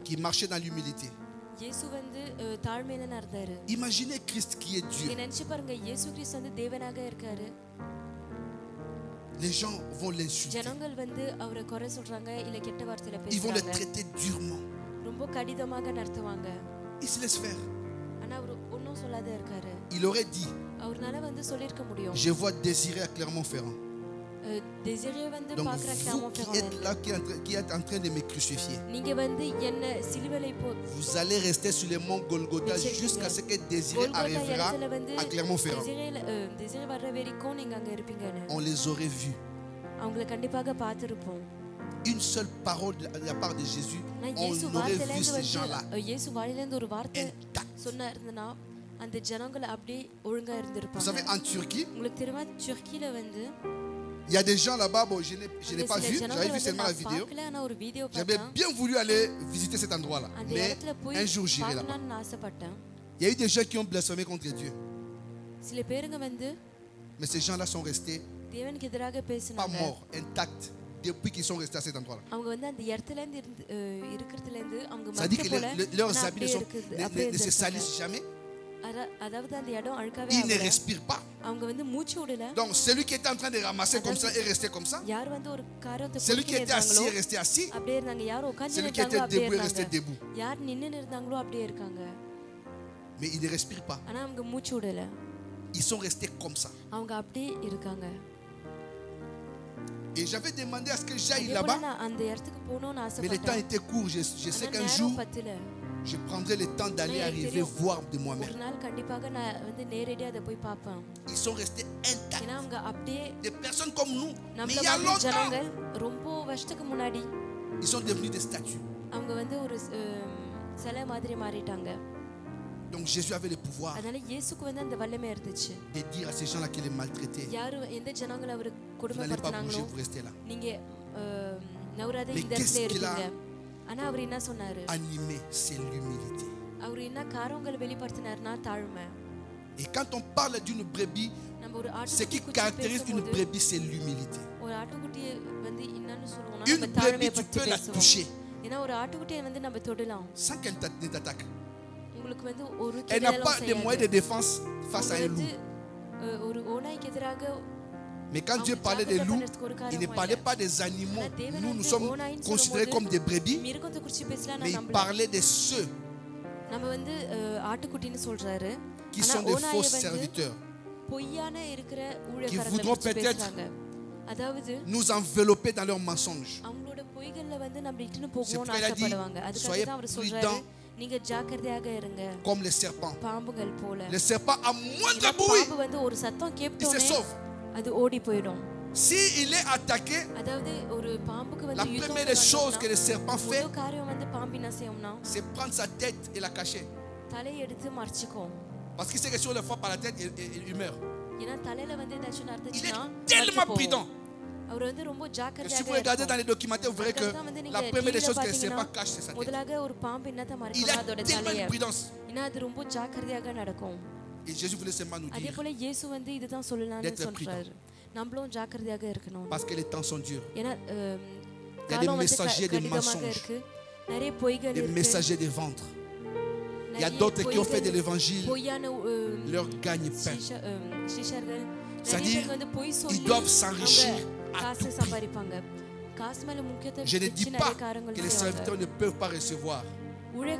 qui marchait dans l'humilité. Imaginez Christ qui est Dieu. Les gens vont l'insulter. Ils vont le traiter durement. Il se laisse faire. Il aurait dit: je vois Désiré à Clermont-Ferrand. Donc vous qui êtes là, qui êtes en train de me crucifier, vous allez rester sur le mont Golgotha jusqu'à ce que Désiré arrivera à Clermont-Ferrand. On les aurait vus. Une seule parole de la part de Jésus, on aurait vu ces gens-là intacts. Vous savez, en Turquie, il y a des gens là-bas, bon, je n'ai pas vu, j'avais vu seulement la vidéo. J'avais bien voulu aller visiter cet endroit-là, mais un jour j'irai là-bas. Il y a eu des gens qui ont blasphémé contre Dieu. Mais ces gens-là sont restés pas morts, intacts. depuis qu'ils sont restés à cet endroit-là. அவங்க வந்து அந்த இடத்துல இருந்து இருக்குறதுல இருந்து அவங்க Ça dit que மத்த போல leurs habits ne se salissent jamais. அதாவது அந்த இடம் அழுக்காவே Ils ne respirent pas. அவங்க வந்து மூச்சு விடல. Donc celui qui était en train de ramasser comme ça est resté comme ça. யார் வந்து ஒரு காரியத்தை Celui qui était assis est resté assis. அப்படியே இருந்தாங்க. யார் உட்கார்ந்து Celui qui était debout est resté debout. யார் நின்னு இருந்தாங்களோ அப்படியே இருக்காங்க. Mais ils ne respirent pas. ஆனா அவங்க மூச்சு விடல. Ils sont restés comme ça. அவங்க அப்படியே இருக்காங்க. Et j'avais demandé à ce que j'aille là-bas. Mais le temps était court. Je sais qu'un jour, je prendrai le temps d'aller arriver voir de moi-même. Ils sont restés intacts. Des personnes comme nous. Mais il y a longtemps, ils sont devenus des statues. Donc Jésus avait le pouvoir de dire à ces gens-là qui les maltraitaient, vous n'allez pas bouger, vous restez là. Mais qu'est-ce qu'il a animé? C'est l'humilité. Et quand on parle d'une brebis, ce qui caractérise une brebis, c'est l'humilité. Une brebis, tu peux la toucher sans qu'elle ne t'attaque. Elle n'a pas de moyens de défense face à un loup. Mais quand Dieu parlait des loups, il ne parlait pas des animaux. Nous sommes considérés comme des brebis, mais il parlait de ceux qui sont des faux serviteurs, qui voudront peut-être nous envelopper dans leurs mensonges. C'est pourquoi il a dit, soyez prudents comme les serpents. Le serpent a moindre bruit, il se sauve. S'il est attaqué, la première des choses que le serpent fait, c'est prendre sa tête et la cacher. Parce qu'il sait que si on le frappe par la tête, il meurt. Il est tellement prudent que si vous regardez dans les documentaires, vous verrez que la première des choses que le serpent cache, c'est sa tête. Il a tellement de prudence. Et Jésus voulait seulement nous dire d'être prudent. Parce que les temps sont durs. Il y a des messagers des mensonges, des messagers des ventres. Il y a d'autres qui ont fait de l'évangile leur gagne-pain. C'est-à-dire, ils doivent s'enrichir à tout prix. Je ne dis pas que les serviteurs ne peuvent pas recevoir. Mais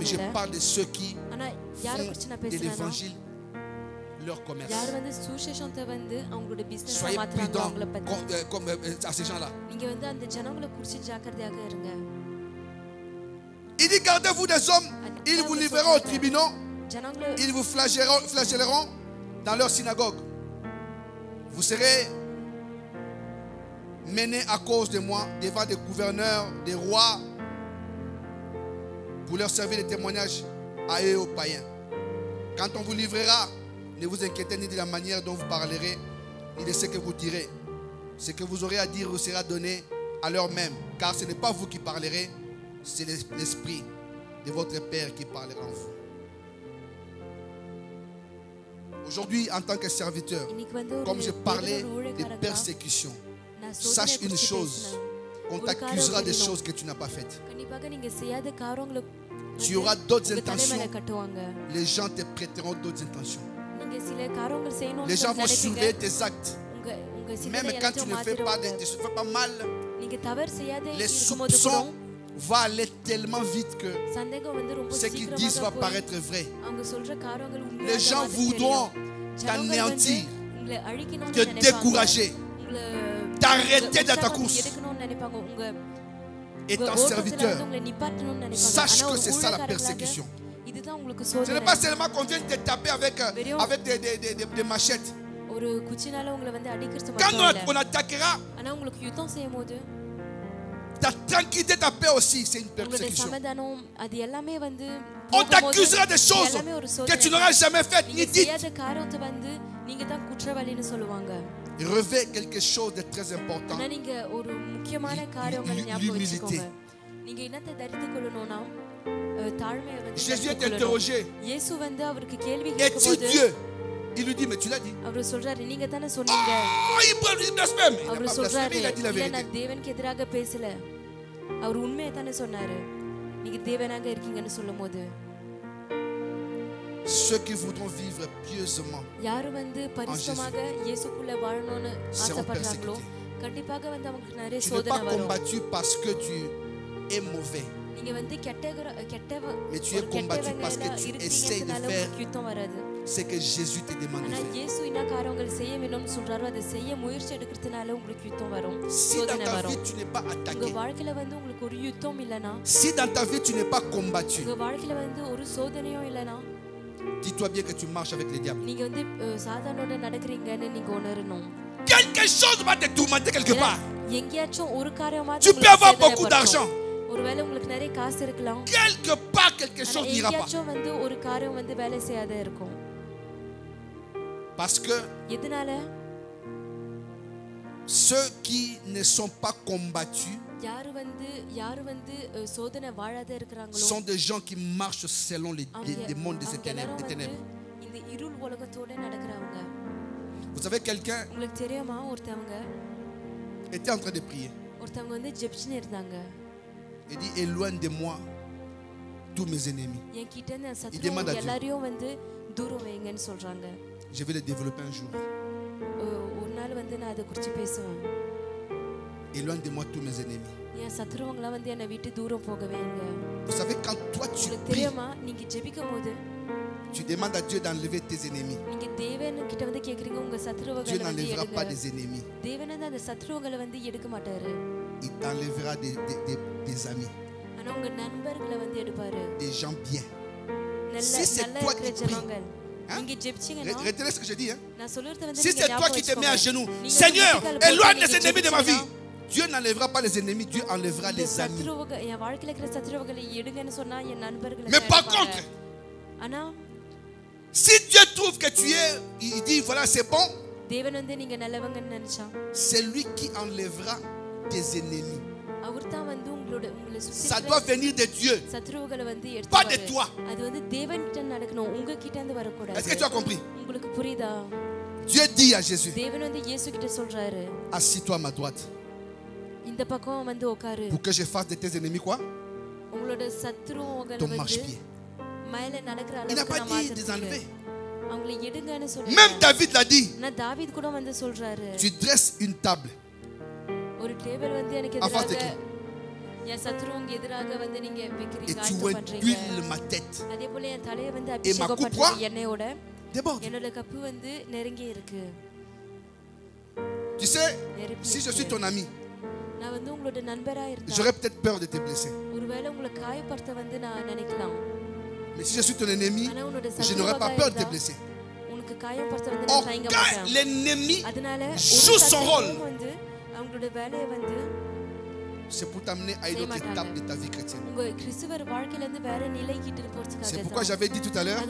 je parle de ceux qui font de l'évangile leur commerce. Soyez prudents comme à ces gens-là. Il dit, gardez-vous des hommes, ils vous livreront aux tribunaux, ils vous flagelleront dans leur synagogue. Vous serez menés à cause de moi devant des gouverneurs, des rois, pour leur servir de témoignage à eux et aux païens. Quand on vous livrera, ne vous inquiétez ni de la manière dont vous parlerez, ni de ce que vous direz. Ce que vous aurez à dire vous sera donné à l'heure même, car ce n'est pas vous qui parlerez, c'est l'Esprit de votre Père qui parlera en vous. Aujourd'hui, en tant que serviteur, comme je parlais de persécution, sache une chose, on t'accusera des choses que tu n'as pas faites. Tu auras d'autres intentions, les gens te prêteront d'autres intentions. Les gens vont surveiller tes actes. Même quand tu ne fais pas mal, les soupçons vont aller tellement vite que ce qu'ils disent va paraître vrai. Les gens voudront t'anéantir, te décourager, t'arrêter dans ta course. Étant serviteur, sache que c'est ça la persécution. Ce n'est pas seulement qu'on vient te taper avec des machettes. Quand on attaquera, ta tranquillité, ta paix aussi, c'est une persécution. On t'accusera de choses que tu n'auras jamais faites ni dites. Revêt quelque chose de très important. L'humilité. Jésus est interrogé. Es-tu Dieu? Il lui dit, mais tu l'as dit. அவர் சொல்றாரு, நீங்க தானே சொன்னீங்க. Il blasphème. Il அவர் n'a pas சொல்றாரு, blasphémé, il a dit la இல்ல vérité. நான் தேவனுக்கு எதிராக பேசல. அவர் உண்மையை தானே சொன்னாரு. நீங்க தேவனாக இருக்கீங்கன்னு சொல்லும்போது ceux qui voudront vivre pieusement யாரு வந்து பரிசுத்தமாக இயேசுக்குள்ள வாழணும்னு ஆசைப்படுறாங்களோ கண்டிப்பாக வந்து அவங்களுக்கு நிறைய சோதனை வரும். Tu n'es pas combattu parce que tu es mauvais. நீங்க வந்து Mais tu es combattu parce que tu essaies de faire யுத்தம் வராது. ce que Jésus te demande de faire. இயேசு என்ன காரியங்கள் செய்ய வேணும்னு சொல்றாரோ அதை செய்ய முயற்சி எடுக்கிறதுனால உங்களுக்கு யுத்தம் வரும். Si dans ta vie tu n'es pas attaqué, உங்க வாழ்க்கையில வந்து உங்களுக்கு ஒரு யுத்தம் இல்லனா, si dans ta vie tu n'es pas combattu, உங்க வாழ்க்கையில வந்து ஒரு சோதனையும் இல்லனா, dis-toi bien que tu marches avec les diables. நீங்க வந்து சாத்தானோட நடக்கிறீங்கன்னு நீங்க உணரணும். Quelque chose va te tourmenter quelque part. எங்கேயாச்சும் ஒரு காரியமா Tu peux avoir beaucoup d'argent. ஒருவேளை உங்களுக்கு நிறைய காசு இருக்கலாம். Quelque part quelque chose n'ira pas. எங்கேயாச்சும் வந்து ஒரு காரியம் வந்து வேலை செய்யாத இருக்கும். Parce que எதனால? ceux qui ne sont pas combattus சோதனை வாழாத இருக்கறாங்களோ sont des gens qui marchent selon les mondes des ténèbres. இந்த இருள் உலகத்தோட நடக்கறவங்க. Vous savez, quelqu'un உங்களுக்கு தெரியுமா, ஒருத்தவங்க était en train de prier. ஒருத்தவங்க வந்து ஜெபிச்சிட்டு இருந்தாங்க. Il dit, éloigne de moi tous mes ennemis. என்கிட்ட இந்த சத்துருங்க எல்லாரையும் வந்து தூரம் வைங்கன்னு சொல்றாங்க. Je vais le développer un jour. ஒரு நாள் வந்து நான் அதை குறித்து பேசுவேன். Éloigne de moi tous mes ennemis. என் சத்துருவங்கள வந்து என்னை விட்டு தூரம் போக வைங்க. Vous savez, quand toi tu pries, தெரியுமா, நீங்க ஜெபிக்கும்போது tu demandes à Dieu d'enlever tes ennemis. நீங்க தேவன்கிட்ட வந்து கேக்குறீங்க உங்க சத்துருவங்களை Dieu n'enlèvera pas des ennemis. தேவன் அந்த சத்துருவங்களை வந்து எடுக்க மாட்டாரு. Il t'enlèvera des amis. ஆனா உங்க நண்பர்களை வந்து எடுப்பாரு. Des gens bien. Si c'est toi qui pries, retenez ce que je dis. Si c'est toi qui te mets à genoux, Seigneur, éloigne les ennemis de ma vie. Dieu n'enlèvera pas les ennemis, Dieu enlèvera les amis. Mais par contre, si Dieu trouve que tu es, il dit voilà c'est bon, c'est lui qui enlèvera tes ennemis. Ça doit venir de Dieu, pas de toi. Est-ce que tu as compris? Dieu dit à Jésus, assis-toi à ma droite pour que je fasse de tes ennemis quoi? Ton marche-pied. Il n'a pas dit de les enlever. Même David l'a dit. Tu dresses une table en face de qui? Et tu huiles ma tête. Et ma coupe quoi? Déborde. Tu sais, si je suis ton ami, j'aurais peut-être peur de te blesser. Mais si je suis ton ennemi, je n'aurais pas peur de te blesser. Or, quand l'ennemi joue son rôle, c'est pour t'amener à une autre étape de ta vie chrétienne. C'est pourquoi j'avais dit tout à l'heure,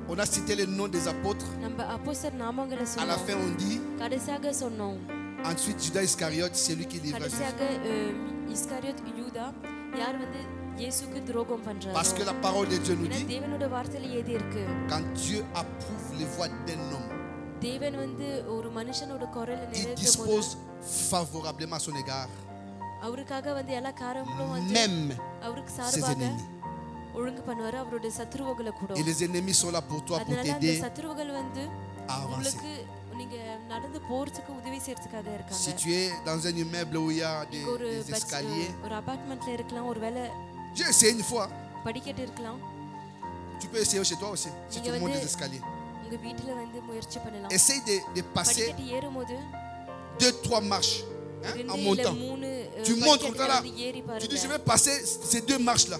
on a cité le nom des apôtres. À la fin on dit, ensuite Judas Iscariote, c'est lui qui livre Jésus. Parce que la parole de Dieu nous dit, quand Dieu approuve les voies d'un homme, il dispose favorablement à son égard même ses ennemis. Et les ennemis sont là pour toi, pour t'aider à avancer. Si tu es dans un immeuble où il y a des escaliers, j'ai essayé une fois. Tu peux essayer chez toi aussi, si tu montes des escaliers. Essaye de passer 2-3 marches en montant. Tu montes comme ça là. Tu dis je vais passer ces 2 marches là.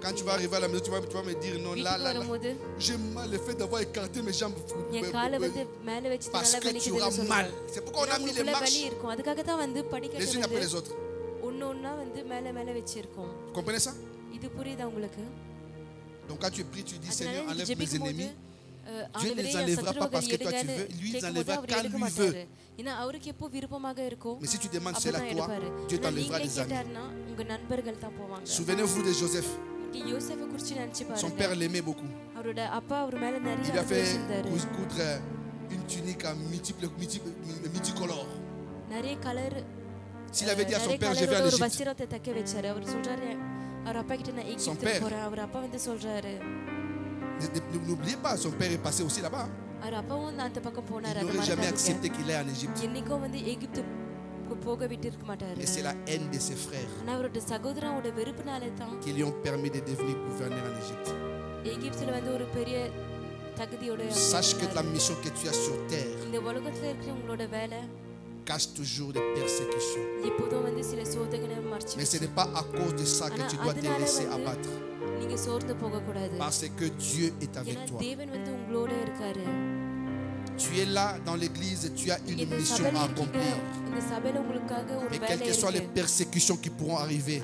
Quand tu vas arriver à la maison, tu vas me dire non, là. J'ai mal le fait d'avoir écarté mes jambes. Parce que tu auras mal. C'est pourquoi on a mis les marches les unes après les autres. Vous comprenez ça? Donc quand tu pries, tu dis Seigneur, enlève mes ennemis. Dieu ne les enlèvera pas parce que toi tu veux, lui il enlèvera quand lui veut. Mais si tu demandes cela à toi, Dieu t'enlèvera des amis. Souvenez-vous de Joseph. Son père l'aimait beaucoup. Il lui a fait coudre une tunique à multicolore. S'il avait dit à son père, je vais en Égypte, son père, n'oubliez pas, son père est passé aussi là-bas. Il n'aurait jamais accepté qu'il aille en Égypte. Et c'est la haine de ses frères qui lui ont permis de devenir gouverneur en Égypte. Sache que la mission que tu as sur terre cache toujours des persécutions. Mais ce n'est pas à cause de ça que tu dois te laisser abattre. Parce que Dieu est avec toi. Tu es là dans l'église, tu as une mission à accomplir. Mais quelles que soient les persécutions qui pourront arriver,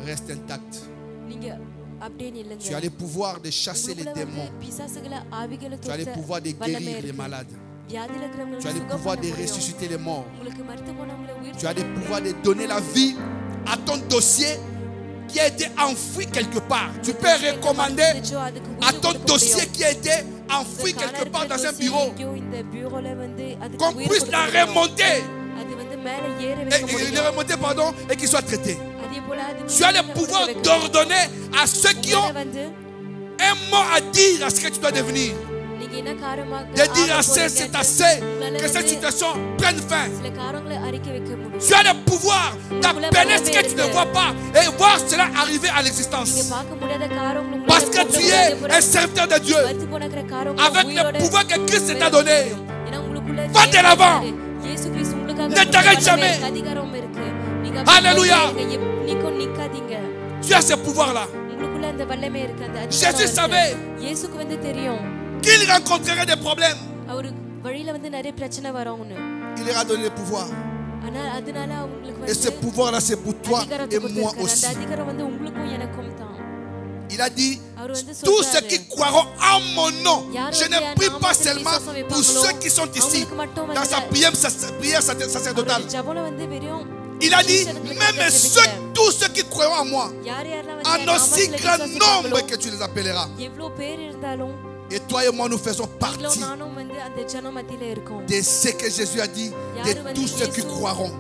reste intact. Tu as le pouvoir de chasser les démons. Tu as le pouvoir de guérir les malades. Tu as le pouvoir de ressusciter les morts. Tu as le pouvoir de donner la vie à ton dossier qui a été enfoui quelque part. Tu peux recommander à ton dossier qui a été enfoui quelque part dans un bureau qu'on puisse la remonter et qu'il soit traité. Tu as le pouvoir d'ordonner à ceux qui ont un mot à dire à ce que tu dois devenir. De dire assez, c'est assez, que cette situation prenne fin. Tu as le pouvoir d'appeler ce que tu ne vois pas et voir cela arriver à l'existence. Parce que tu es un serviteur de Dieu avec le pouvoir que Christ t'a donné. Va de l'avant. Ne t'arrête jamais. Alléluia. Tu as ce pouvoir-là. Jésus savait qu'il rencontrerait des problèmes. Il leur a donné le pouvoir. Et ce pouvoir-là, c'est pour toi et moi aussi. Il a dit, tous ceux qui croiront en mon nom, je ne prie pas seulement pour ceux qui sont ici, dans sa prière sacerdotale. Il a dit, même tous ceux qui croiront en moi, en aussi grand nombre que tu les appelleras. Et toi et moi, nous faisons partie de ce que Jésus a dit, de tous ceux qui croiront.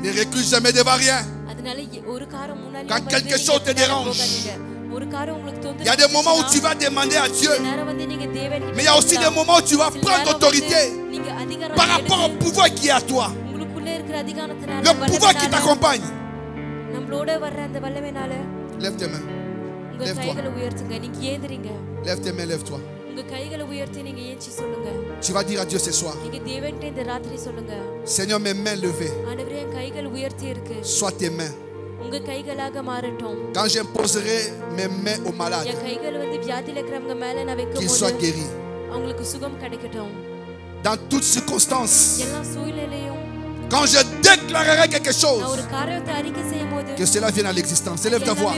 Ne recule jamais devant rien. Quand quelque chose te dérange, il y a des moments où tu vas demander à Dieu, mais il y a aussi des moments où tu vas prendre autorité par rapport au pouvoir qui est à toi, le pouvoir qui t'accompagne. Lève tes mains. Lève-toi. Lève tes mains, lève-toi. Tu vas dire à Dieu ce soir, Seigneur, mes mains levées soient tes mains. Quand j'imposerai mes mains aux malades, qu'ils soient guéris. Dans toutes circonstances, quand je déclarerai quelque chose, que cela vienne à l'existence. Élève ta voix.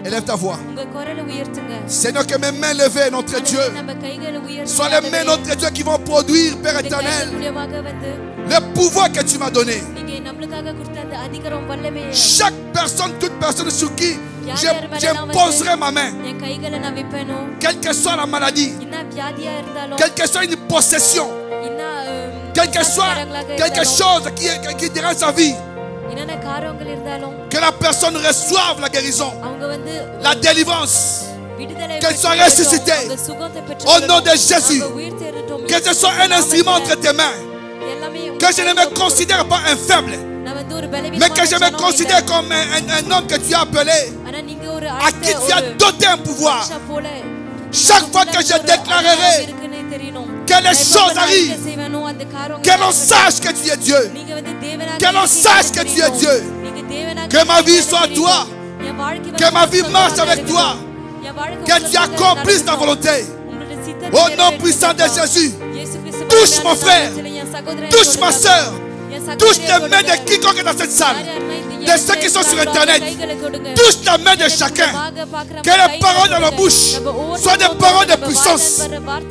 Élève ta voix. Seigneur, que mes mains levées, notre Dieu, soient les mains, notre Dieu, qui vont produire, Père éternel, le pouvoir que tu m'as donné. Chaque personne, toute personne sur qui j'imposerai ma main, quelle que soit la maladie, quelle que soit une possession, quel que soit quelque chose qui dérange sa vie, que la personne reçoive la guérison, la délivrance, qu'elle soit ressuscitée au nom de Jésus, que ce soit un instrument entre tes mains, que je ne me considère pas un faible, mais que je me considère comme un homme que tu as appelé, à qui tu as doté un pouvoir. Chaque fois que je déclarerai que les choses arrivent, que l'on sache que tu es Dieu, que l'on sache que tu es Dieu, que ma vie soit à toi, que ma vie marche avec toi, que tu accomplisses ta volonté. Au nom puissant de Jésus, touche mon frère, touche ma soeur, touche les mains de quiconque est dans cette salle, de ceux qui sont sur internet, touche la main de chacun, que les paroles dans nos bouches soient des paroles de puissance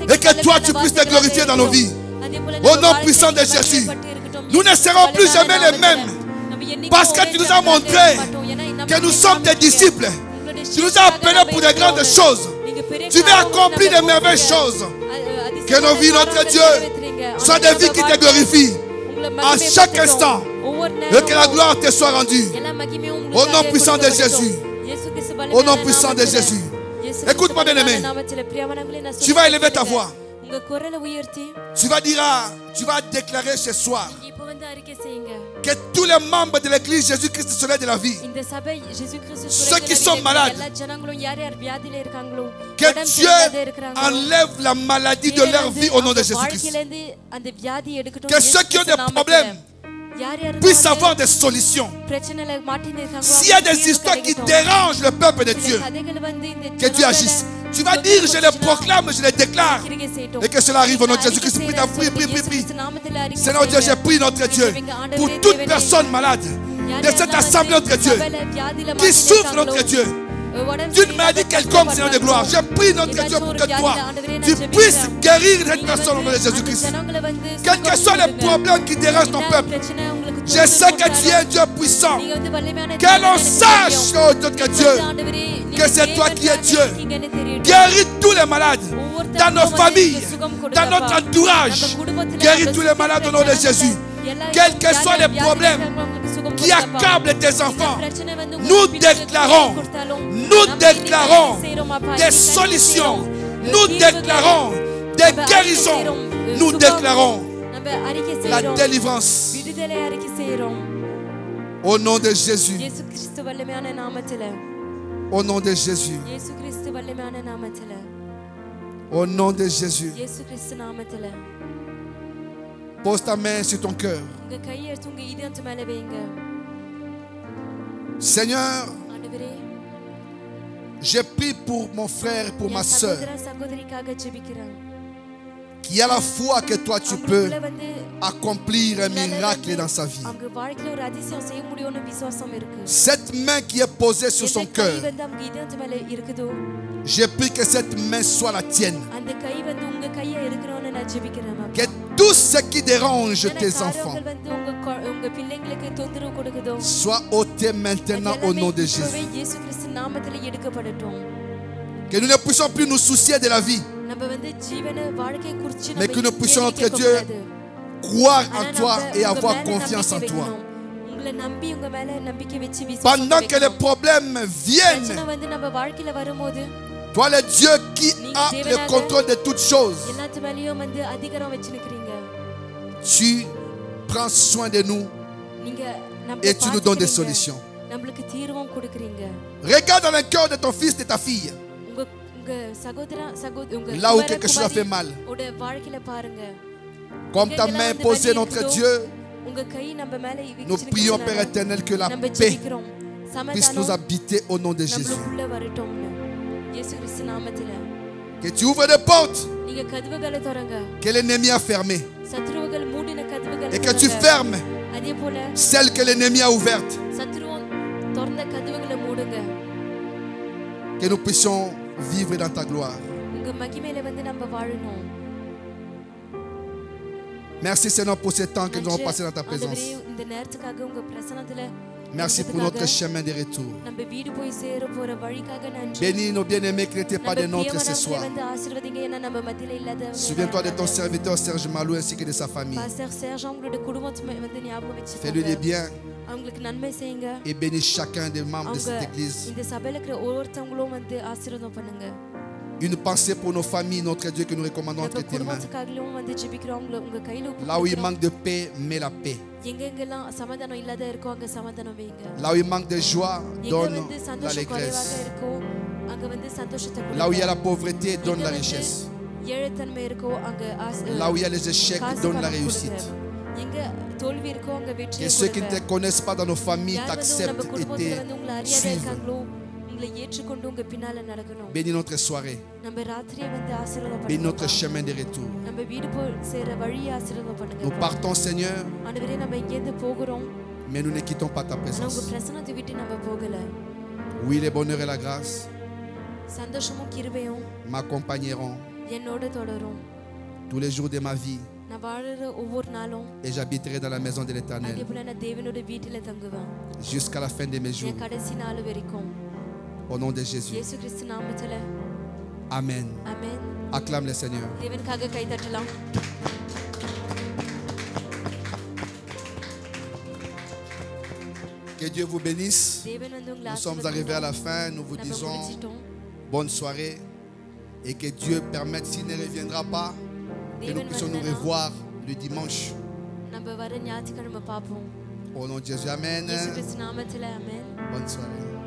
et que toi tu puisses te glorifier dans nos vies. Au nom puissant de Jésus, nous ne serons plus jamais les mêmes. Parce que tu nous as montré que nous sommes tes disciples. Tu nous as appelés pour de grandes choses. Tu veux accomplir de merveilleuses choses. Que nos vies, notre Dieu, soient des vies qui te glorifient à chaque instant. Et que la gloire te soit rendue. Au nom puissant de Jésus. Au nom puissant de Jésus. Écoute-moi, bien-aimé. Tu vas élever ta voix. Tu vas dire, tu vas déclarer ce soir que tous les membres de l'église Jésus-Christ du Soleil de la vie, ceux qui sont malades, que Dieu enlève la maladie de leur vie au nom de Jésus-Christ. Que ceux qui ont des problèmes puissent avoir des solutions. S'il y a des histoires qui dérangent le peuple de Dieu, que Dieu agisse. Tu vas dire, je les proclame, je les déclare. Et que cela arrive au nom de Jésus-Christ. Prie. Seigneur Dieu, j'ai pris notre Dieu pour toute personne malade de cette assemblée, notre Dieu, qui souffre, notre Dieu, d'une maladie quelconque, Seigneur de gloire. Je prie, notre Dieu, pour que toi, tu puisses guérir cette personne au nom de Jésus-Christ. Quels que soient les problèmes qui dérangent ton peuple, je sais que tu es un Dieu puissant. Que l'on sache, oh Dieu, que c'est toi qui es Dieu. Guéris tous les malades dans nos familles, dans notre entourage. Guéris tous les malades au nom de Jésus. Quels que soient les problèmes qui accablent tes enfants, nous déclarons des solutions, nous déclarons des guérisons, nous déclarons la délivrance au nom de Jésus. Au nom de Jésus. Au nom de Jésus. Pose ta main sur ton cœur. Seigneur, j'ai pris pour mon frère et pour ma soeur qui a la foi que toi tu peux accomplir un miracle dans sa vie. Cette main qui est posée sur son cœur, j'ai pris que cette main soit la tienne. Que tout ce qui dérange tes enfants soit ôté maintenant au nom de Jésus. Que nous ne puissions plus nous soucier de la vie, mais que nous puissions, notre Dieu, croire en toi et avoir confiance en toi. Pendant que les problèmes viennent, toi le Dieu qui a le contrôle de toutes choses, tu prends soin de nous et tu nous donnes des solutions. Regarde dans le cœur de ton fils et de ta fille, là où quelque chose a fait mal. Comme ta main posée, notre Dieu, nous prions, Père éternel, que la paix puisse nous habiter au nom de Jésus. Que tu ouvres des portes que l'ennemi a fermées et que tu fermes celles que l'ennemi a ouvertes. Que nous puissions vivre dans ta gloire. Merci Seigneur pour ce temps que nous avons passé dans ta présence. Merci pour notre chemin de retour. Bénis nos bien-aimés qui n'étaient pas des nôtres ce soir. Souviens-toi de ton serviteur Serge Malou ainsi que de sa famille. Fais-lui des biens et bénis chacun des membres de cette église. Une pensée pour nos familles, notre Dieu, que nous recommandons entre tes mains. Là où il manque de paix, mets la paix. Là où il manque de joie, donne l'allégresse. Là où il y a la pauvreté, donne la richesse. Là où il y a les échecs, donne la réussite. Que ceux qui ne te connaissent pas dans nos familles t'acceptent et te suivent. Bénis notre soirée. Bénis notre chemin de retour. Nous partons, Seigneur, mais nous ne quittons pas ta présence. Oui, le bonheur et la grâce m'accompagneront tous les jours de ma vie Et j'habiterai dans la maison de l'Éternel jusqu'à la fin de mes jours. Au nom de Jésus. Amen. Acclame le Seigneur. Que Dieu vous bénisse. Nous sommes arrivés à la fin. Nous vous disons bonne soirée. Et que Dieu permette, s'il ne reviendra pas, que nous puissions nous revoir le dimanche. Au nom de Jésus, amen. Bonne soirée.